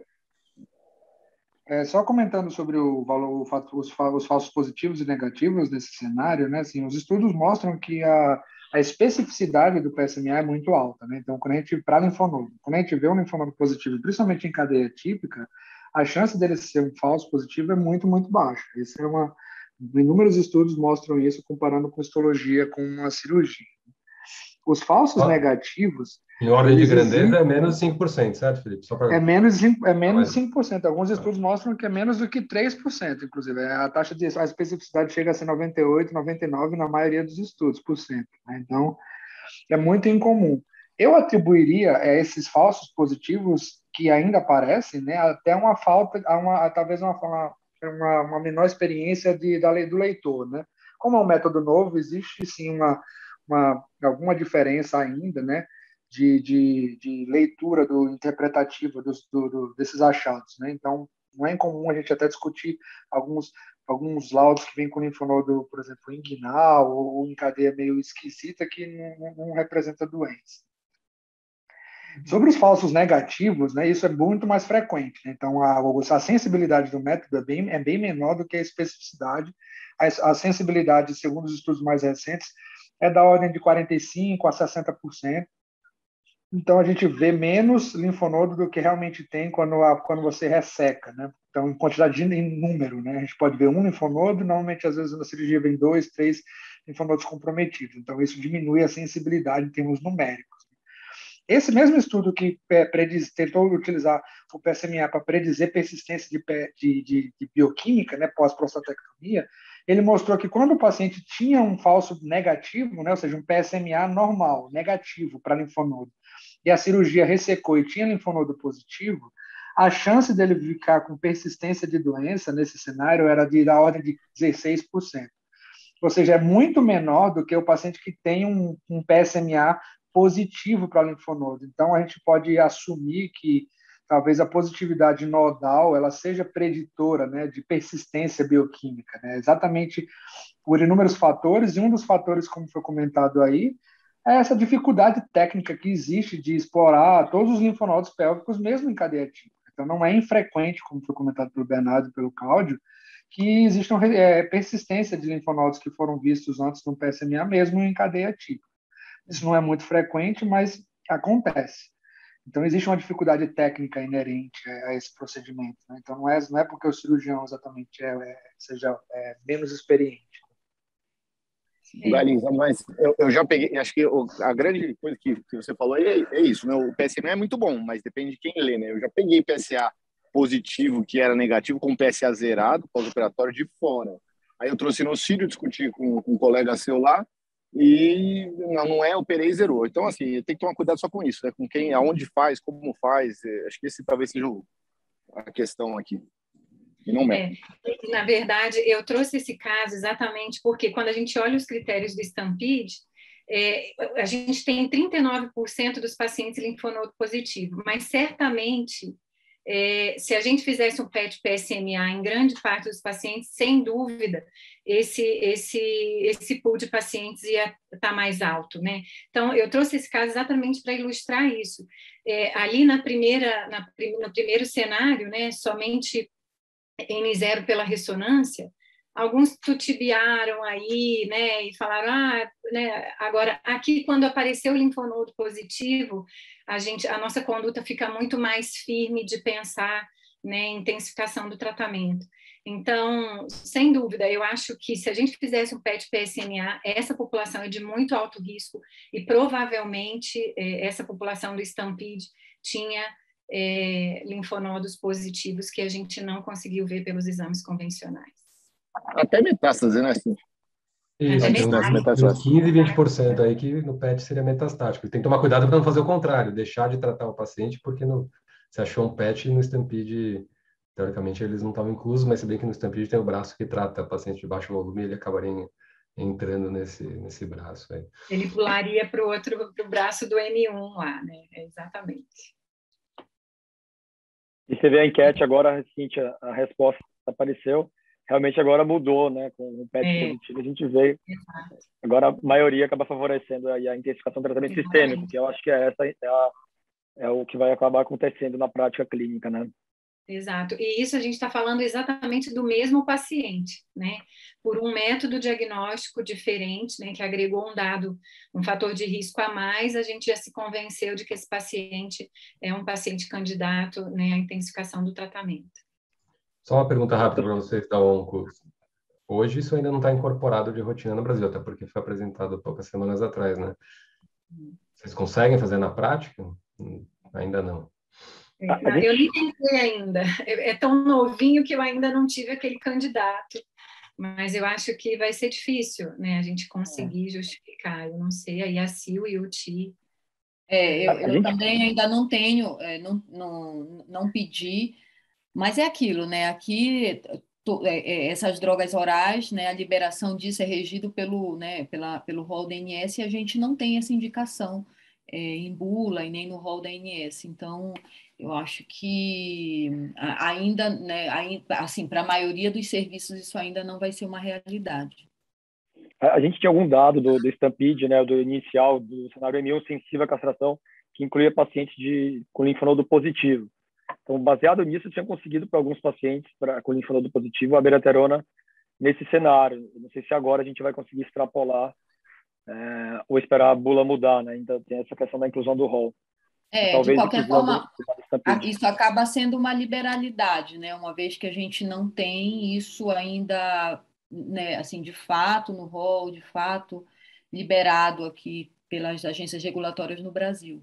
F: Só comentando sobre o valor, os falsos positivos e negativos desse cenário, né? Assim, os estudos mostram que a especificidade do PSMA é muito alta, né? Então, quando a gente para linfonodo, quando a gente vê um linfonodo positivo, principalmente em cadeia típica, a chance dele ser um falso positivo é muito, muito baixa. Inúmeros estudos mostram isso comparando com histologia com uma cirurgia. Os falsos negativos,
D: Em ordem de
F: eles
D: grandeza,
F: existem.
D: é menos de 5%, certo, Felipe? Só para...
F: É menos de 5%. Alguns estudos mostram que é menos do que 3%, inclusive. A especificidade chega a ser 98%, 99% na maioria dos estudos, por cento, né? Então, é muito incomum. Eu atribuiria a esses falsos positivos que ainda aparecem, né, até uma falta, talvez uma menor experiência do leitor, né? Como é um método novo, existe sim alguma diferença ainda, né, de leitura interpretativa desses achados, né? Então, não é incomum a gente até discutir alguns laudos que vêm com linfonodo, por exemplo, inguinal ou em cadeia meio esquisita que não representa doença. Sobre os falsos negativos, né, isso é muito mais frequente, né? Então, a sensibilidade do método é bem menor do que a especificidade. A sensibilidade, segundo os estudos mais recentes, é da ordem de 45% a 60%. Então, a gente vê menos linfonodo do que realmente tem quando você resseca, né? Então, em quantidade em número, né? A gente pode ver um linfonodo, normalmente, às vezes, na cirurgia vem 2, 3 linfonodos comprometidos. Então, isso diminui a sensibilidade em termos numéricos. Esse mesmo estudo que tentou utilizar o PSMA para predizer persistência de bioquímica, né, pós-prostatectomia, ele mostrou que quando o paciente tinha um falso negativo, né, ou seja, um PSMA normal, negativo para linfonodo, e a cirurgia ressecou e tinha linfonodo positivo, a chance dele ficar com persistência de doença nesse cenário era da ordem de 16%. Ou seja, é muito menor do que o paciente que tem um PSMA positivo para linfonodo. Então, a gente pode assumir que talvez a positividade nodal ela seja preditora, né, de persistência bioquímica, né? Exatamente por inúmeros fatores, e um dos fatores, como foi comentado aí, é essa dificuldade técnica que existe de explorar todos os linfonodos pélvicos, mesmo em cadeia típica. Então, não é infrequente, como foi comentado pelo Bernardo e pelo Cláudio, que existe persistência de linfonodos que foram vistos antes no PSMA, mesmo em cadeia típica. Isso não é muito frequente, mas acontece. Então, existe uma dificuldade técnica inerente a esse procedimento, né? Então, não é porque o cirurgião exatamente seja menos experiente.
E: Galisa, mas eu já peguei, acho que a grande coisa que você falou é isso, né? O PSMA é muito bom, mas depende de quem lê, né? Eu já peguei PSA positivo, que era negativo, com PSA zerado, pós-operatório de fora. Aí eu trouxe no Círio, discuti com um colega seu lá, e não operei e zerou. Então, assim, tem que tomar cuidado só com isso, né? Com quem, aonde faz, como faz. Acho que esse talvez seja a questão aqui. E não
B: na verdade, eu trouxe esse caso exatamente porque quando a gente olha os critérios do Stampede, a gente tem 39% dos pacientes linfonodo positivo, mas certamente se a gente fizesse um PET PSMA em grande parte dos pacientes, sem dúvida, esse pool de pacientes ia estar mais alto, né? Então, eu trouxe esse caso exatamente para ilustrar isso. Ali no primeiro cenário, né, somente N0 pela ressonância, alguns tutibiaram aí, né, e falaram, né, agora, aqui quando apareceu o linfonodo positivo, a nossa conduta fica muito mais firme de pensar, né, em intensificação do tratamento. Então, sem dúvida, eu acho que se a gente fizesse um PET PSMA, essa população é de muito alto risco e provavelmente essa população do Stampede tinha linfonodos positivos que a gente não conseguiu ver pelos exames convencionais.
E: Até metástase, né? Assim.
D: Isso, tem uns 15, 20% aí que no PET seria metastático. Tem que tomar cuidado para não fazer o contrário, deixar de tratar o paciente, porque se achou um PET no Stampede, teoricamente eles não estavam inclusos, mas se bem que no Stampede tem o braço que trata paciente de baixo volume, ele acabaria entrando nesse braço aí.
B: Ele pularia para o braço do M1 lá, né? Exatamente.
A: E você vê a enquete agora, Cíntia, a resposta apareceu. Realmente agora mudou, né? Com o PET positivo, a gente vê.
B: Exato.
A: Agora a maioria acaba favorecendo aí a intensificação do tratamento sistêmico, que eu acho que é o que vai acabar acontecendo na prática clínica, né?
B: Exato. E isso a gente está falando exatamente do mesmo paciente, né? Por um método diagnóstico diferente, né? Que agregou um fator de risco a mais, a gente já se convenceu de que esse paciente é um paciente candidato, né, à intensificação do tratamento.
D: Só uma pergunta rápida para vocês da Onco. Hoje isso ainda não está incorporado de rotina no Brasil, até porque foi apresentado poucas semanas atrás, né? Vocês conseguem fazer na prática? Ainda não.
B: Eu nem tentei ainda. É tão novinho que eu ainda não tive aquele candidato. Mas eu acho que vai ser difícil, né? A gente conseguir justificar. Eu não sei, aí a Sil e o Ti.
C: Eu também ainda não tenho, não pedi, mas é aquilo, né? Aqui essas drogas orais, né? A liberação disso é regido pelo rol da ANS e a gente não tem essa indicação em bula e nem no rol da ANS. Então, eu acho que ainda, né? Assim, para a maioria dos serviços isso ainda não vai ser uma realidade.
A: A gente tinha algum dado do Stampede, né, do inicial, do cenário M1 sensível à castração, que incluía pacientes com linfonodo positivo. Então, baseado nisso, eu tinha conseguido para alguns pacientes com linfonodo positivo a abiraterona nesse cenário. Não sei se agora a gente vai conseguir extrapolar ou esperar a bula mudar, né? Ainda tem essa questão da inclusão do rol.
C: De qualquer forma, isso acaba sendo uma liberalidade, né? Uma vez que a gente não tem isso ainda, né, assim, de fato, no rol, de fato, liberado aqui pelas agências regulatórias no Brasil.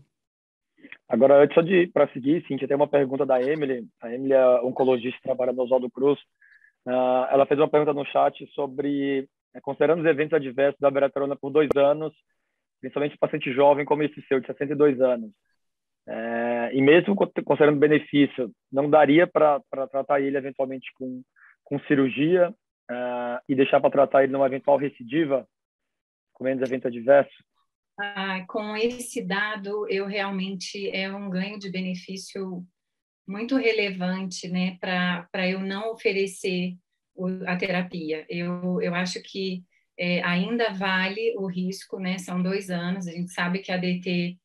A: Agora, antes para seguir, Cíntia, tem uma pergunta da Emily. A Emily é oncologista, trabalha no Oswaldo Cruz. Ela fez uma pergunta no chat sobre, considerando os eventos adversos da abiraterona por 2 anos, principalmente paciente jovem como esse seu, de 62 anos. E mesmo considerando benefício, não daria para tratar ele eventualmente com cirurgia e deixar para tratar ele numa eventual recidiva, com menos evento adverso?
B: Com esse dado, eu realmente é um ganho de benefício muito relevante, né, para eu não oferecer a terapia. Eu acho que ainda vale o risco, né? São 2 anos, a gente sabe que a ADT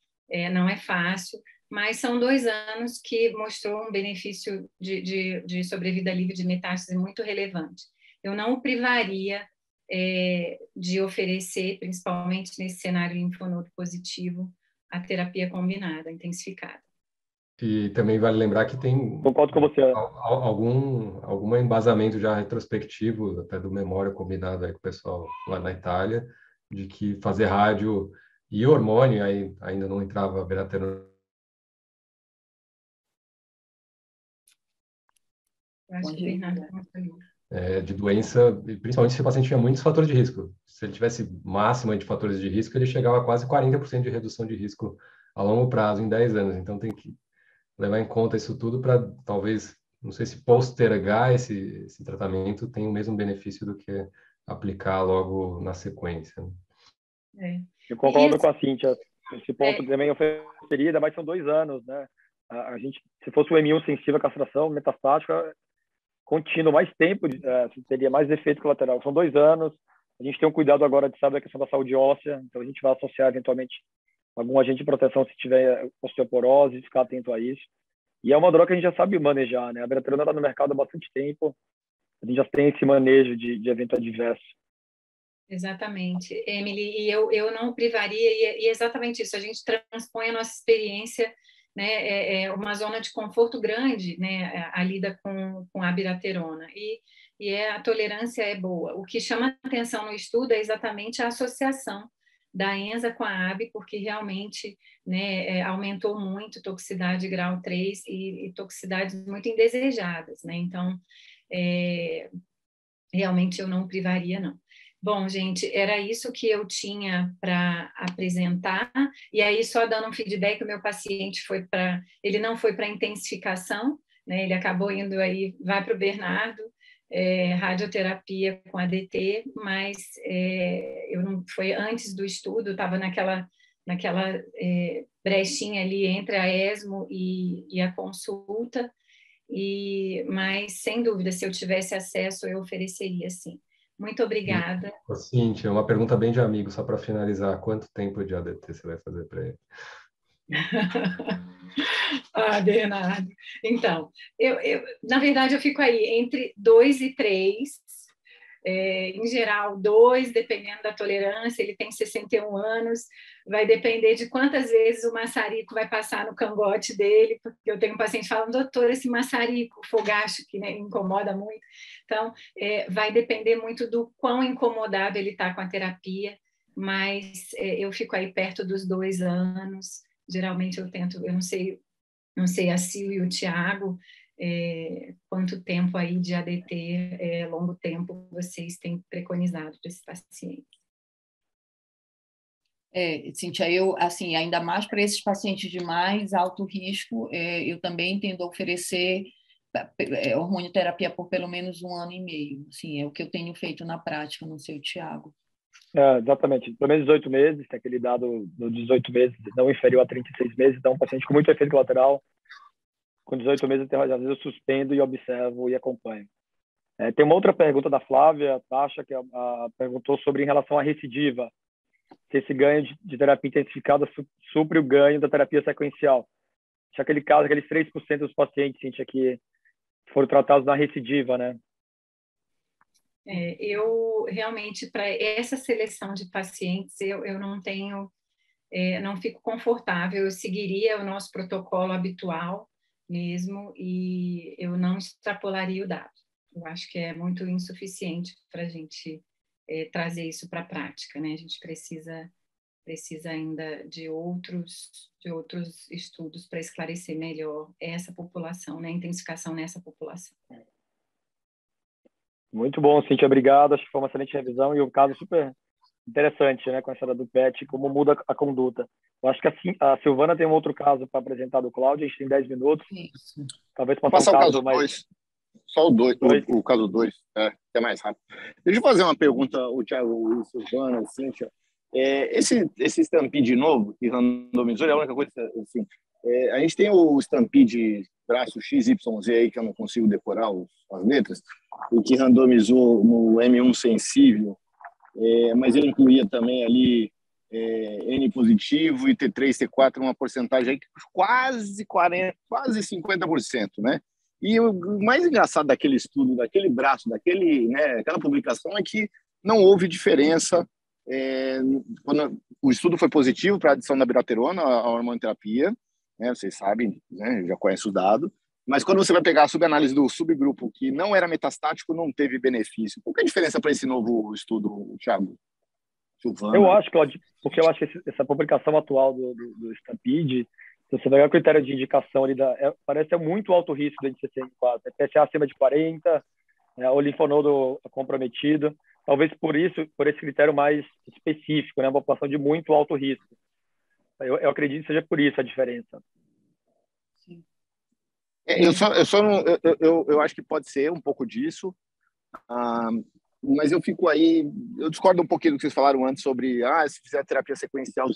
B: não é fácil, mas são 2 anos que mostrou um benefício de sobrevida livre de metástase muito relevante. Eu não o privaria de oferecer, principalmente nesse cenário linfonodo positivo, a terapia combinada, intensificada.
D: E também vale lembrar que tem
A: Concordo com você.
D: algum embasamento já retrospectivo, até do Memória combinado aí com o pessoal lá na Itália, de que fazer rádio e hormônio, aí ainda não entrava a abiraterona.
B: Acho que o Bernardo
D: de doença, principalmente se o paciente tinha muitos fatores de risco. Se ele tivesse máxima de fatores de risco, ele chegava a quase 40% de redução de risco a longo prazo, em 10 anos. Então, tem que levar em conta isso tudo para, talvez, não sei se postergar esse tratamento tem o mesmo benefício do que aplicar logo na sequência.
A: Eu concordo com a Cíntia. Esse ponto também ofereceria, mas são 2 anos, né? a gente, se fosse o M1 sensível à castração metastática, contínuo, mais tempo, teria mais efeito colateral. São 2 anos. A gente tem um cuidado agora de saber a questão da saúde óssea, então a gente vai associar eventualmente algum agente de proteção se tiver osteoporose, ficar atento a isso. E é uma droga que a gente já sabe manejar, né? A abiraterona está no mercado há bastante tempo, a gente já tem esse manejo de evento adverso.
B: Exatamente, Emily, e eu não privaria, e é exatamente isso, a gente transpõe a nossa experiência, né, uma zona de conforto grande, né, a lida com a abiraterona, e a tolerância é boa. O que chama atenção no estudo é exatamente a associação da ENZA com a AB, porque realmente, né, aumentou muito toxicidade grau 3 e toxicidades muito indesejadas, né, então, realmente eu não privaria, não. Bom, gente, era isso que eu tinha para apresentar. E aí, só dando um feedback, o meu paciente ele não foi para intensificação, né? Ele acabou indo aí, vai para o Bernardo, radioterapia com ADT, mas eu não foi antes do estudo, estava naquela brechinha ali entre a ESMO e a consulta. Mas, sem dúvida, se eu tivesse acesso, eu ofereceria, sim. Muito obrigada.
D: Cíntia, uma pergunta bem de amigo, só para finalizar. Quanto tempo de ADT você vai fazer para ele?
B: Bernardo. Então, na verdade, eu fico aí entre 2 e 3. Em geral, 2, dependendo da tolerância, ele tem 61 anos, vai depender de quantas vezes o maçarico vai passar no cangote dele, porque eu tenho um paciente falando, doutor, esse maçarico, fogacho, que, né, incomoda muito. Então, vai depender muito do quão incomodado ele está com a terapia, mas eu fico aí perto dos 2 anos. Geralmente eu tento, eu não sei a Sil e o Tiago, quanto tempo aí de ADT, longo tempo, vocês têm preconizado para esse paciente?
C: Cíntia, eu, assim, ainda mais para esses pacientes de mais alto risco, eu também tendo a oferecer hormonioterapia por pelo menos 1 ano e meio. Assim, é o que eu tenho feito na prática, não sei o Tiago.
A: Exatamente, pelo menos 18 meses, tem aquele dado dos 18 meses, não inferior a 36 meses, então um paciente com muito efeito colateral, com 18 meses, às vezes eu suspendo e observo e acompanho. Tem uma outra pergunta da Flávia Tacha, que perguntou sobre em relação à recidiva, se esse ganho de terapia intensificada supre o ganho da terapia sequencial. Tinha aquele caso, aqueles 3% dos pacientes, Cíntia, que foram tratados na recidiva, né?
B: Eu realmente, para essa seleção de pacientes, eu não tenho, não fico confortável, eu seguiria o nosso protocolo habitual mesmo e eu não extrapolaria o dado. Eu acho que é muito insuficiente para a gente trazer isso para a prática, né? A gente precisa ainda de outros estudos para esclarecer melhor essa população, né? A intensificação nessa população.
A: Muito bom, Cíntia, obrigado. Acho que foi uma excelente revisão e um caso super interessante, né, com a história do PET, como muda a conduta. Eu acho que a Silvana tem um outro caso para apresentar do Cláudio, a gente tem 10 minutos.
C: Isso.
A: Talvez passar o caso mais...
E: 2. Só o caso 2, que é mais rápido. Deixa eu fazer uma pergunta, o Thiago, o Silvana, a Cíntia. Esse Stampede novo, que randomizou, é a única coisa, assim, a gente tem o Stampede traço XYZ aí, que eu não consigo decorar as letras, e que randomizou no M1 sensível, mas ele incluía também ali N positivo e T3, T4, uma porcentagem aí quase 40%, quase 50%, né? E o mais engraçado daquele estudo, daquele braço, aquela publicação é que não houve diferença quando o estudo foi positivo para a adição da abiraterona à hormonoterapia, né? Vocês sabem, né? Já conhecem os dados. Mas quando você vai pegar a subanálise do subgrupo que não era metastático, não teve benefício. Qual que é a diferença para esse novo estudo, Thiago? Silvana?
A: Eu acho, Claudio, porque eu acho que essa publicação atual do Stampede, se você pegar o critério de indicação ali, parece ser muito alto risco da NCCN4. PSA acima de 40, o linfonodo comprometido. Talvez por esse critério mais específico, né? Uma população de muito alto risco. Eu acredito que seja por isso a diferença.
C: Sim.
E: Eu acho que pode ser um pouco disso, mas eu discordo um pouquinho do que vocês falaram antes sobre se fizer terapia sequencial,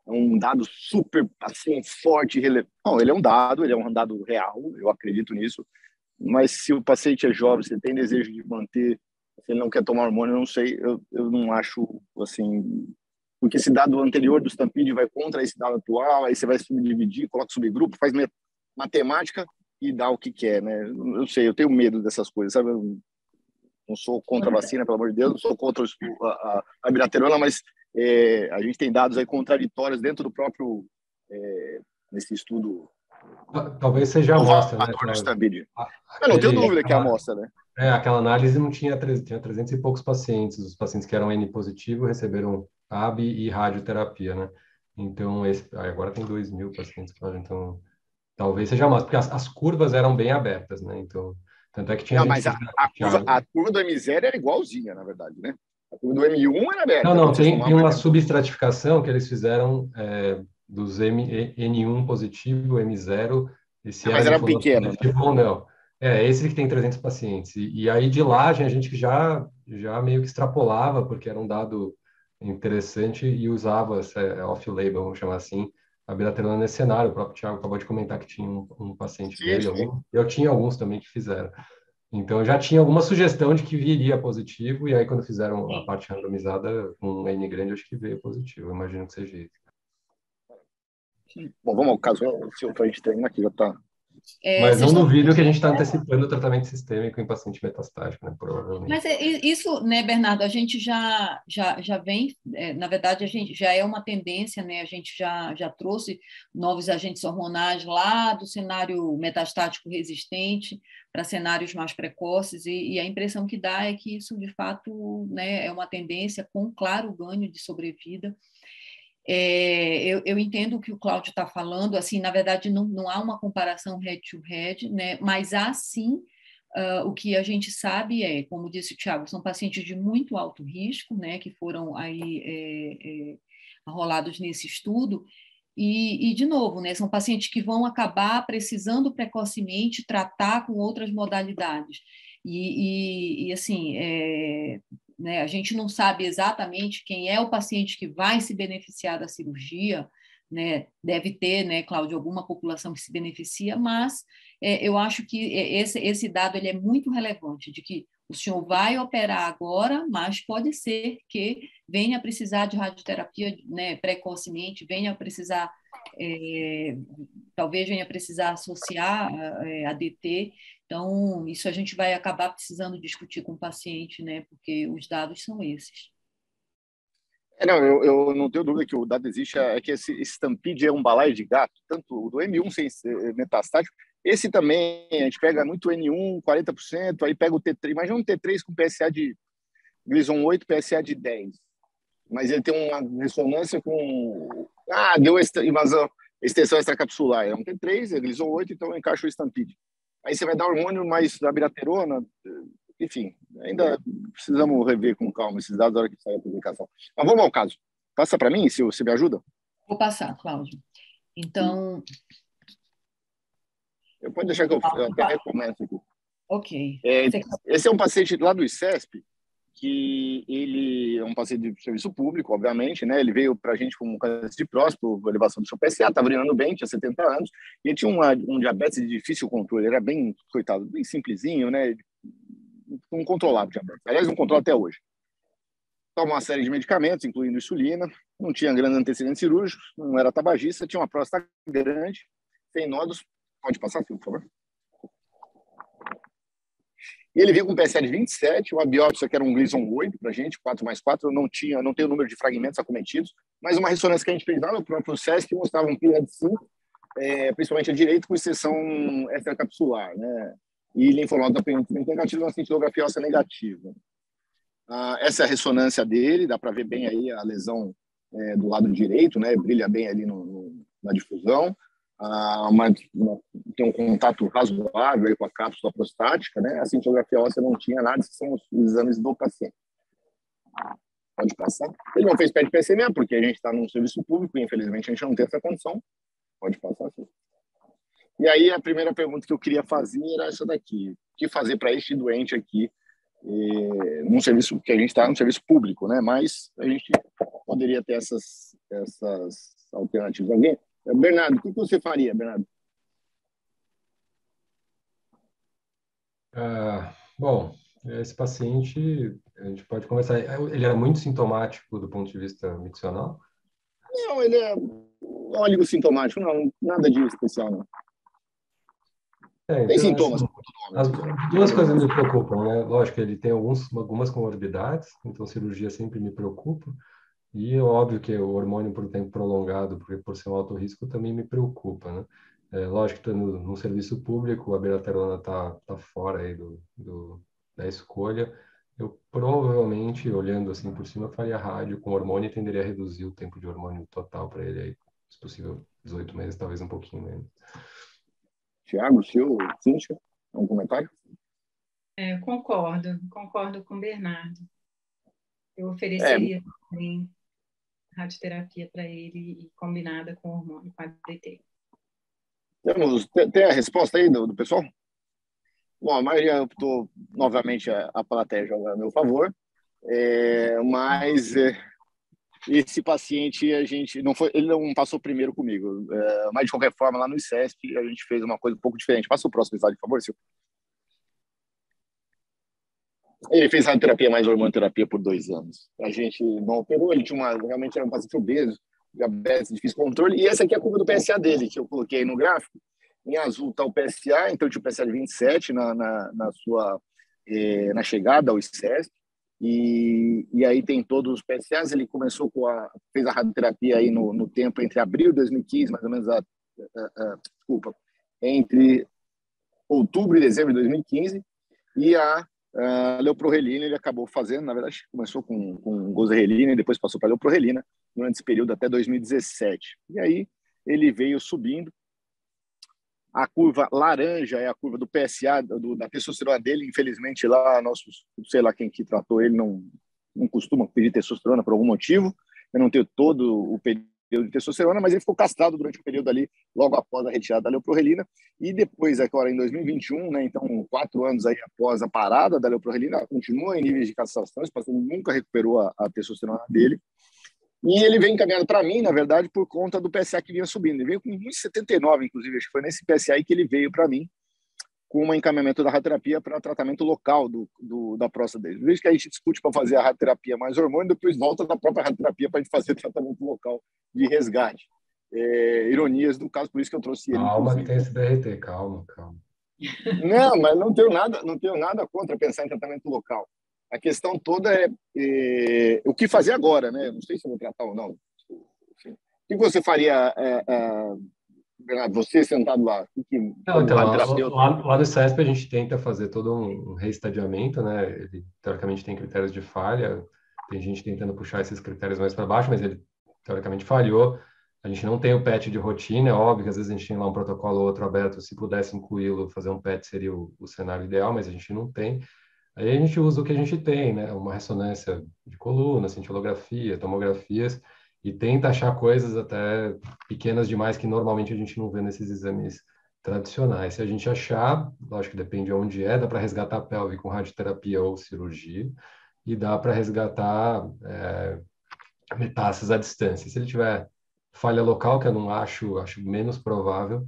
E: é um dado super, assim, forte, relevante. Não, ele é um dado real, eu acredito nisso, mas se o paciente é jovem, se ele tem desejo de manter, se ele não quer tomar hormônio, eu não sei, eu não acho, assim, porque esse dado anterior do Stampede vai contra esse dado atual, aí você vai subdividir, coloca subgrupo, faz matemática e dá o que quer, né? Eu sei, eu tenho medo dessas coisas, sabe? Eu não sou contra a vacina, pelo amor de Deus, não sou contra a bilaterona, mas a gente tem dados aí contraditórios dentro do próprio, nesse estudo.
D: Talvez seja a amostra, né?
E: Eu não tenho dúvida que é a amostra, né?
D: Aquela análise não tinha 300 e poucos pacientes. Os pacientes que eram N positivo receberam AB e radioterapia, né? Então, agora tem 2.000 pacientes, então talvez seja a amostra, porque as curvas eram bem abertas, né? Então, tanto é que tinha
E: não, mas a curva do M0 era igualzinha, na verdade, né? A curva do M1 era aberta.
D: Não, tem uma subestratificação que eles fizeram dos N1 positivo, M0, e se
E: mas era pequeno, né?
D: Ou não. Esse que tem 300 pacientes. E aí, de lá, a gente que já meio que extrapolava, porque era um dado interessante e usava off-label, vamos chamar assim, a bilaterona nesse cenário. O próprio Thiago acabou de comentar que tinha um paciente dele. Eu tinha alguns também que fizeram. Então, já tinha alguma sugestão de que viria positivo, e aí, quando fizeram a parte randomizada, com N grande, acho que veio positivo. Eu imagino que seja isso.
E: Bom, vamos ao caso. Se a gente terminar aqui, já está...
D: Mas não duvido que a gente está antecipando o tratamento sistêmico em paciente metastático, né, provavelmente.
C: Mas isso, né, Bernardo, a gente já vem, na verdade, a gente já é uma tendência, né, a gente já trouxe novos agentes hormonais lá do cenário metastático resistente para cenários mais precoces, e a impressão que dá é que isso, de fato, né, é uma tendência com claro ganho de sobrevida. Eu entendo o que o Cláudio está falando, assim, na verdade não há uma comparação head-to-head, né, mas há sim, o que a gente sabe como disse o Thiago, são pacientes de muito alto risco, né, que foram aí arrolados nesse estudo, e de novo, né, são pacientes que vão acabar precisando precocemente tratar com outras modalidades, e assim, né, a gente não sabe exatamente quem é o paciente que vai se beneficiar da cirurgia, né? Deve ter, né, Cláudio, alguma população que se beneficia, mas eu acho que esse dado ele é muito relevante, de que o senhor vai operar agora, mas pode ser que venha a precisar de radioterapia, né, precocemente, venha a precisar, talvez venha a precisar associar a DT. Então, isso a gente vai acabar precisando discutir com o paciente, né? Porque os dados são esses.
E: Não, eu não tenho dúvida que o dado existe, é que esse Stampede é um balaio de gato, tanto o do M1 sem metastático, esse também, a gente pega muito N1, 40%, aí pega o T3, imagina um T3 com PSA de Gleason 8, PSA de 10, mas ele tem uma ressonância com... deu invasão, extensão extracapsular, é um T3, é Gleason 8, então eu encaixo o Stampede. Aí você vai dar hormônio mais da bilaterona, enfim, ainda precisamos rever com calma esses dados na hora que sair a publicação. Mas vamos ao caso. Passa para mim, se você me ajuda?
C: Vou passar, Cláudio. Então...
E: Pode deixar que eu até recomeço aqui.
C: Ok.
E: Esse é um paciente lá do ICESP, que ele é um paciente de serviço público, obviamente, né? Ele veio para a gente com um câncer de próstata, elevação do seu PSA, estava urinando bem, tinha 70 anos, e ele tinha um diabetes de difícil controle, ele era bem, coitado, bem simplesinho, né? Não controlava o diabetes. Aliás, não controla até hoje. Toma uma série de medicamentos, incluindo insulina, não tinha grandes antecedentes cirúrgicos, não era tabagista, tinha uma próstata grande, sem nódulos. Pode passar, por favor? E ele veio com um PSA de 27, uma biópsia que era um Gleason 8 para a gente, 4+4, não tem o número de fragmentos acometidos, mas uma ressonância que a gente fez lá no próprio SESC mostrava um PIRA de 5, principalmente a direita, com exceção extracapsular, né? E linfonodo aparentemente negativo, uma cintilografia óssea negativa. Essa é a ressonância dele, dá para ver bem aí a lesão do lado direito, né? Brilha bem ali na difusão. Tem um contato razoável aí com a cápsula prostática, né? A cintilografia óssea não tinha nada, esses são os exames do paciente. Pode passar. Ele não fez PET-PSMA, porque a gente está num serviço público e infelizmente a gente não tem essa condição. Pode passar, sim. E aí a primeira pergunta que eu queria fazer era essa daqui: o que fazer para este doente aqui num serviço que a gente está num serviço público, né? Mas a gente poderia ter essas alternativas. Alguém? Bernardo, o que você faria, Bernardo?
D: Bom, esse paciente, a gente pode conversar. Ele era muito sintomático do ponto de vista miccional?
E: Não, ele é oligosintomático, não, nada de especial, não. Tem
D: Então,
E: sintomas.
D: assim, as duas coisas me preocupam, né? Lógico que ele tem algumas comorbidades, então cirurgia sempre me preocupa. E é óbvio que o hormônio por tempo prolongado, por ser um alto risco, também me preocupa, né? Lógico que no serviço público a beraterona tá fora aí da escolha. Eu provavelmente, olhando assim por cima, faria rádio com hormônio e tenderia a reduzir o tempo de hormônio total para ele aí, se possível, 18 meses, talvez um pouquinho menos.
E: Tiago, Cíntia, algum comentário?
B: Concordo com o Bernardo. Eu ofereceria também radioterapia para ele e combinada com hormônio, com ADT.
E: Tem a resposta aí do pessoal? Bom, a maioria optou novamente a plateia joga a meu favor, mas esse paciente ele não passou primeiro comigo, mas de qualquer forma lá no ICESP a gente fez uma coisa um pouco diferente. Passa o próximo slide, por favor, Silvio. Ele fez radioterapia mais hormonoterapia por 2 anos. A gente não operou, ele realmente era um paciente obeso, diabetes, difícil controle, e essa aqui é a curva do PSA dele, que eu coloquei no gráfico. Em azul está o PSA, então tinha o PSA de 27 na chegada ao ICESP, e aí tem todos os PSAs. Ele começou fez a radioterapia aí no tempo entre abril de 2015, mais ou menos, entre outubro e dezembro de 2015, e a leuprorelina ele acabou fazendo, na verdade, começou com gozerelina e depois passou para leuprorelina durante esse período até 2017. E aí ele veio subindo. A curva laranja é a curva do PSA, da testosterona dele. Infelizmente, lá, sei lá quem que tratou ele, não costuma pedir testosterona por algum motivo. Eu não tenho todo o período de testosterona, mas ele ficou castrado durante o período ali, logo após a retirada da leuprorelina. E depois, agora em 2021, né, então 4 anos aí após a parada da leuprorelina, continua em níveis de castração. Esse paciente nunca recuperou a testosterona dele. E ele vem encaminhado para mim, na verdade, por conta do PSA que vinha subindo. Ele veio com 1,79, inclusive. Acho que foi nesse PSA aí que ele veio para mim, com um encaminhamento da radioterapia para tratamento local da próstata dele. Veja que a gente discute para fazer a radioterapia mais hormônio, depois volta da própria radioterapia para a gente fazer tratamento local de resgate. Ironias do caso, por isso que eu trouxe ele.
D: Calma, que tem esse DRT, calma.
E: Não, mas não tenho nada contra pensar em tratamento local. A questão toda é o que fazer agora, né? Não sei se eu vou tratar ou não. Enfim. O que você faria, Bernardo, você sentado lá?
D: Não, então, lá no CESP a gente tenta fazer todo um reestadiamento, né? Ele, teoricamente, tem critérios de falha, tem gente tentando puxar esses critérios mais para baixo, mas ele, teoricamente, falhou. A gente não tem o PET de rotina, é óbvio que às vezes a gente tem lá um protocolo ou outro aberto, se pudesse incluí-lo, fazer um PET seria o cenário ideal, mas a gente não tem. Aí a gente usa o que a gente tem, né? Uma ressonância de coluna, cintilografia, tomografias, e tenta achar coisas até pequenas demais que normalmente a gente não vê nesses exames tradicionais. Se a gente achar, lógico que depende de onde dá para resgatar a pelve com radioterapia ou cirurgia, e dá para resgatar metástases à distância. Se ele tiver falha local, que eu não acho menos provável,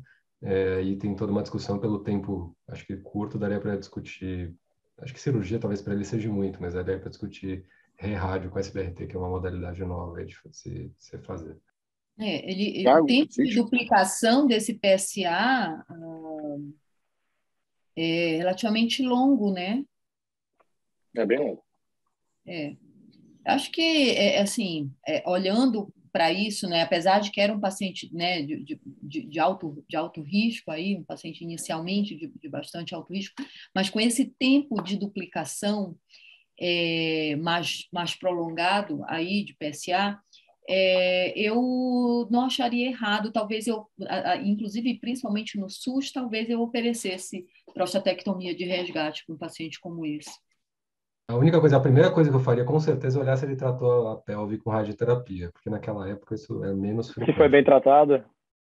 D: e tem toda uma discussão pelo tempo, acho que curto, daria para discutir. Acho que cirurgia talvez para ele seja muito, mas daria para discutir rádio com SBRT, que é uma modalidade nova de se fazer.
C: O tempo de duplicação desse PSA é relativamente longo, né?
E: É bem longo.
C: Acho que, assim, olhando para isso, né, apesar de que era um paciente, né, de alto risco, aí, um paciente inicialmente de bastante alto risco, mas com esse tempo de duplicação mais prolongado aí de PSA, eu não acharia errado, talvez inclusive, principalmente no SUS, talvez eu oferecesse prostatectomia de resgate para um paciente como esse.
D: A primeira coisa que eu faria, com certeza, é olhar se ele tratou a pelve com radioterapia, porque naquela época isso é menos frequente.
A: Se foi bem tratado?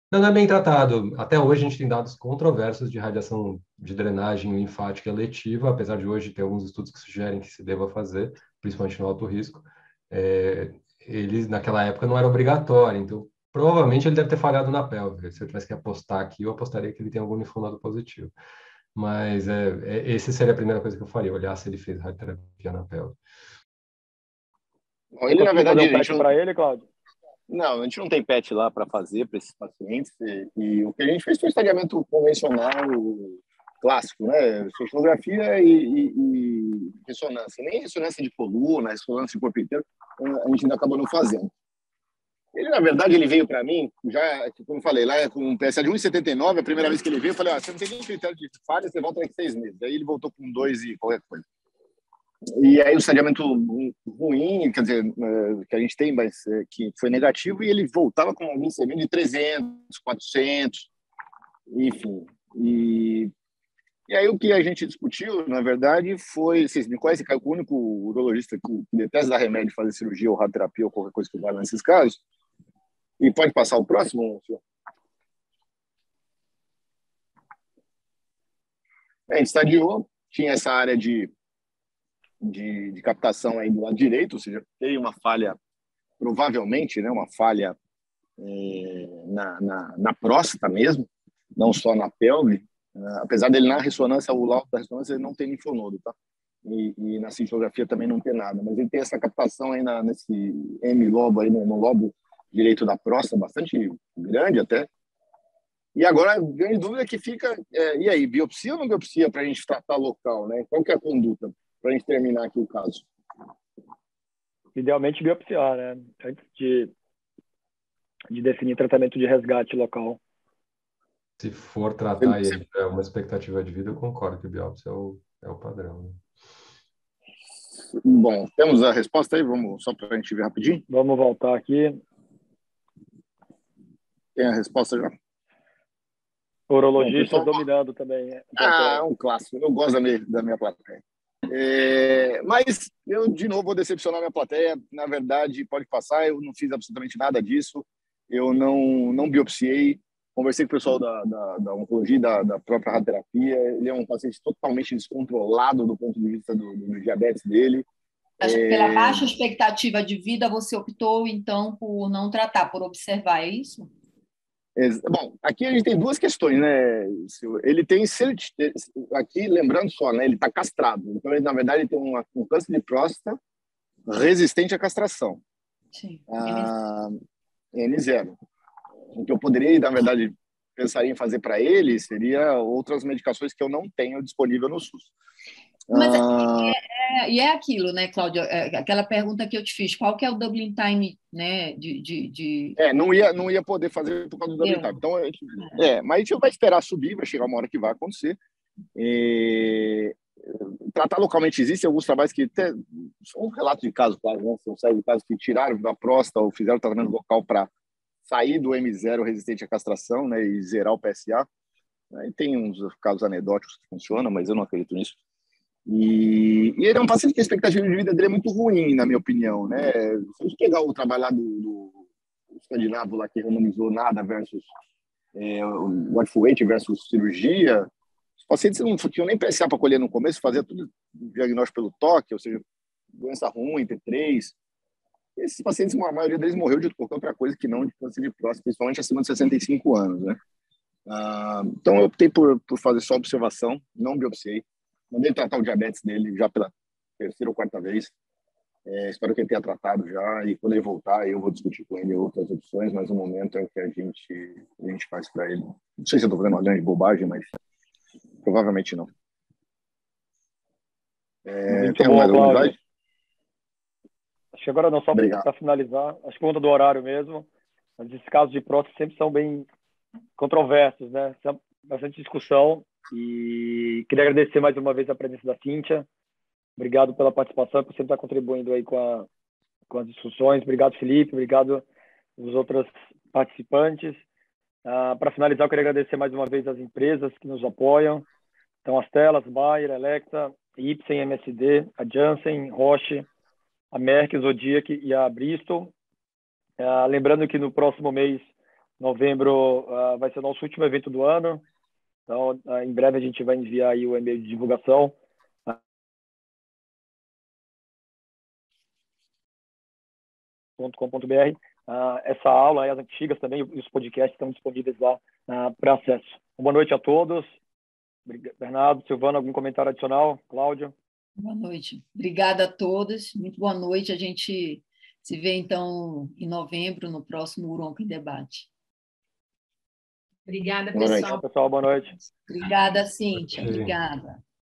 D: Não é bem tratado. Até hoje a gente tem dados controversos de radiação de drenagem linfática eletiva, apesar de hoje ter alguns estudos que sugerem que se deva fazer, principalmente no alto risco. Eles, naquela época, não era obrigatório, então Provavelmente ele deve ter falhado na pelve. Se eu tivesse que apostar aqui, eu apostaria que ele tem algum linfonodo positivo. Mas esse seria a primeira coisa que eu faria, olhar se ele fez radioterapia na pelve.
E: Bom, ele, na verdade,
A: fazer um PET para ele, Cláudio?
E: Não, a gente não tem PET lá para fazer para esses pacientes. E o que a gente fez foi estadiamento convencional clássico, né? Sonografia e ressonância. Nem ressonância de coluna, ressonância de corpo inteiro, a gente ainda acabou não fazendo. Ele, na verdade, ele veio para mim, já, como eu falei, lá com um PSA de 1,79, a primeira vez que ele veio, eu falei, você não tem nem critério de falha, você volta daqui 6 meses. Aí ele voltou com 2 e qualquer coisa. E aí o estadiamento ruim, quer dizer, que a gente tem, mas que foi negativo, e ele voltava com um glicemia de 300, 400, enfim. E aí o que a gente discutiu, na verdade, foi... Vocês me conhecem, Caio, o único urologista que detesta dar remédio, fazer cirurgia ou radioterapia ou qualquer coisa que vale nesses casos. E pode passar o próximo, senhor? A gente estadiou, tinha essa área de captação aí do lado direito, ou seja, tem uma falha, provavelmente, né, uma falha na próstata mesmo, não só na pelve, apesar dele na ressonância, o laudo da ressonância, ele não tem linfonodo, tá? E na cintilografia também não tem nada, mas ele tem essa captação aí nesse M-lobo, aí no lobo direito da próstata, bastante grande até. E agora a grande dúvida que fica, e aí, biopsia ou não biopsia para a gente tratar local, né? Qual que é a conduta para a gente terminar aqui o caso?
A: Idealmente biopsiar, né? Antes de definir tratamento de resgate local.
D: Se for tratar e ele tiver uma expectativa de vida, eu concordo que biópsia é o padrão. Né?
E: Bom, temos a resposta aí? Vamos só para a gente ver rapidinho?
A: Vamos voltar aqui.
E: Tem a resposta já?
A: Urologista dominando também.
E: É um clássico. Eu gosto da minha plateia. Mas eu, de novo, vou decepcionar minha plateia. Na verdade, pode passar, eu não fiz absolutamente nada disso. Eu não biopsiei. Conversei com o pessoal da oncologia, da própria radioterapia. Ele é um paciente totalmente descontrolado do ponto de vista do diabetes dele.
C: Pela baixa expectativa de vida, você optou, então, por não tratar, por observar, é isso?
E: Bom, aqui a gente tem duas questões, né? Ele tem aqui, lembrando só, né? Ele está castrado. Então, ele, na verdade, ele tem um câncer de próstata resistente à castração.
C: Sim.
E: N0. O que eu poderia, na verdade, pensar em fazer para ele seria outras medicações que eu não tenho disponível no SUS.
C: Mas é aquilo, né, Cláudia? Aquela pergunta que eu te fiz, qual que é o doubling time, né?
E: Não ia poder fazer por causa do doubling time. Então, mas a gente vai esperar subir, vai chegar uma hora que vai acontecer. Tratar localmente existe alguns trabalhos que são um relato de casos, claro, né? São séries de casos que tiraram da próstata ou fizeram tratamento local para sair do M0 resistente à castração, né, e zerar o PSA. Aí tem uns casos anedóticos que funcionam, mas eu não acredito nisso. E ele é um paciente que a expectativa de vida dele é muito ruim, na minha opinião, né? Se a gente pegar o trabalho do escandinavo lá que randomizou nada versus o watchful wait versus cirurgia, os pacientes não tinham nem PSA para colher no começo, fazia tudo diagnóstico pelo toque, ou seja, doença ruim, T3. Esses pacientes, a maioria deles morreu de qualquer outra coisa que não de câncer de próstata, principalmente acima de 65 anos, né? Então eu optei por fazer só observação, não biopsiei. Mandei tratar o diabetes dele já pela terceira ou quarta vez. Espero que ele tenha tratado já, e quando ele voltar eu vou discutir com ele outras opções, mas no momento é o que a gente faz para ele. Não sei se eu estou fazendo uma grande bobagem, mas provavelmente não. Tem mais alguma slide?
A: Acho que agora não, só para finalizar, acho que por conta do horário mesmo, mas esses casos de próstata sempre são bem controversos, né? Tem bastante discussão, e queria agradecer mais uma vez a presença da Cíntia. Obrigado pela participação, por sempre estar contribuindo aí com as discussões. Obrigado, Felipe. Obrigado aos outros participantes. Para finalizar, eu queria agradecer mais uma vez as empresas que nos apoiam. Então, as Telas, Bayer, Electa, Ipsen, MSD, a Janssen, Roche, a Merck, Zodiac e a Bristol. Lembrando que no próximo mês, novembro, vai ser o nosso último evento do ano. Então, em breve a gente vai enviar aí o e-mail de divulgação. .com.br. essa aula, as antigas também, e os podcasts estão disponíveis lá para acesso. Boa noite a todos. Bernardo, Silvana, algum comentário adicional? Cláudio?
C: Boa noite. Obrigada a todos. Muito boa noite. A gente se vê, então, em novembro, no próximo Uronco em Debate.
B: Obrigada,
E: Boa noite.
B: pessoal.
A: Pessoal, boa noite.
C: Obrigada, Cíntia. Obrigada.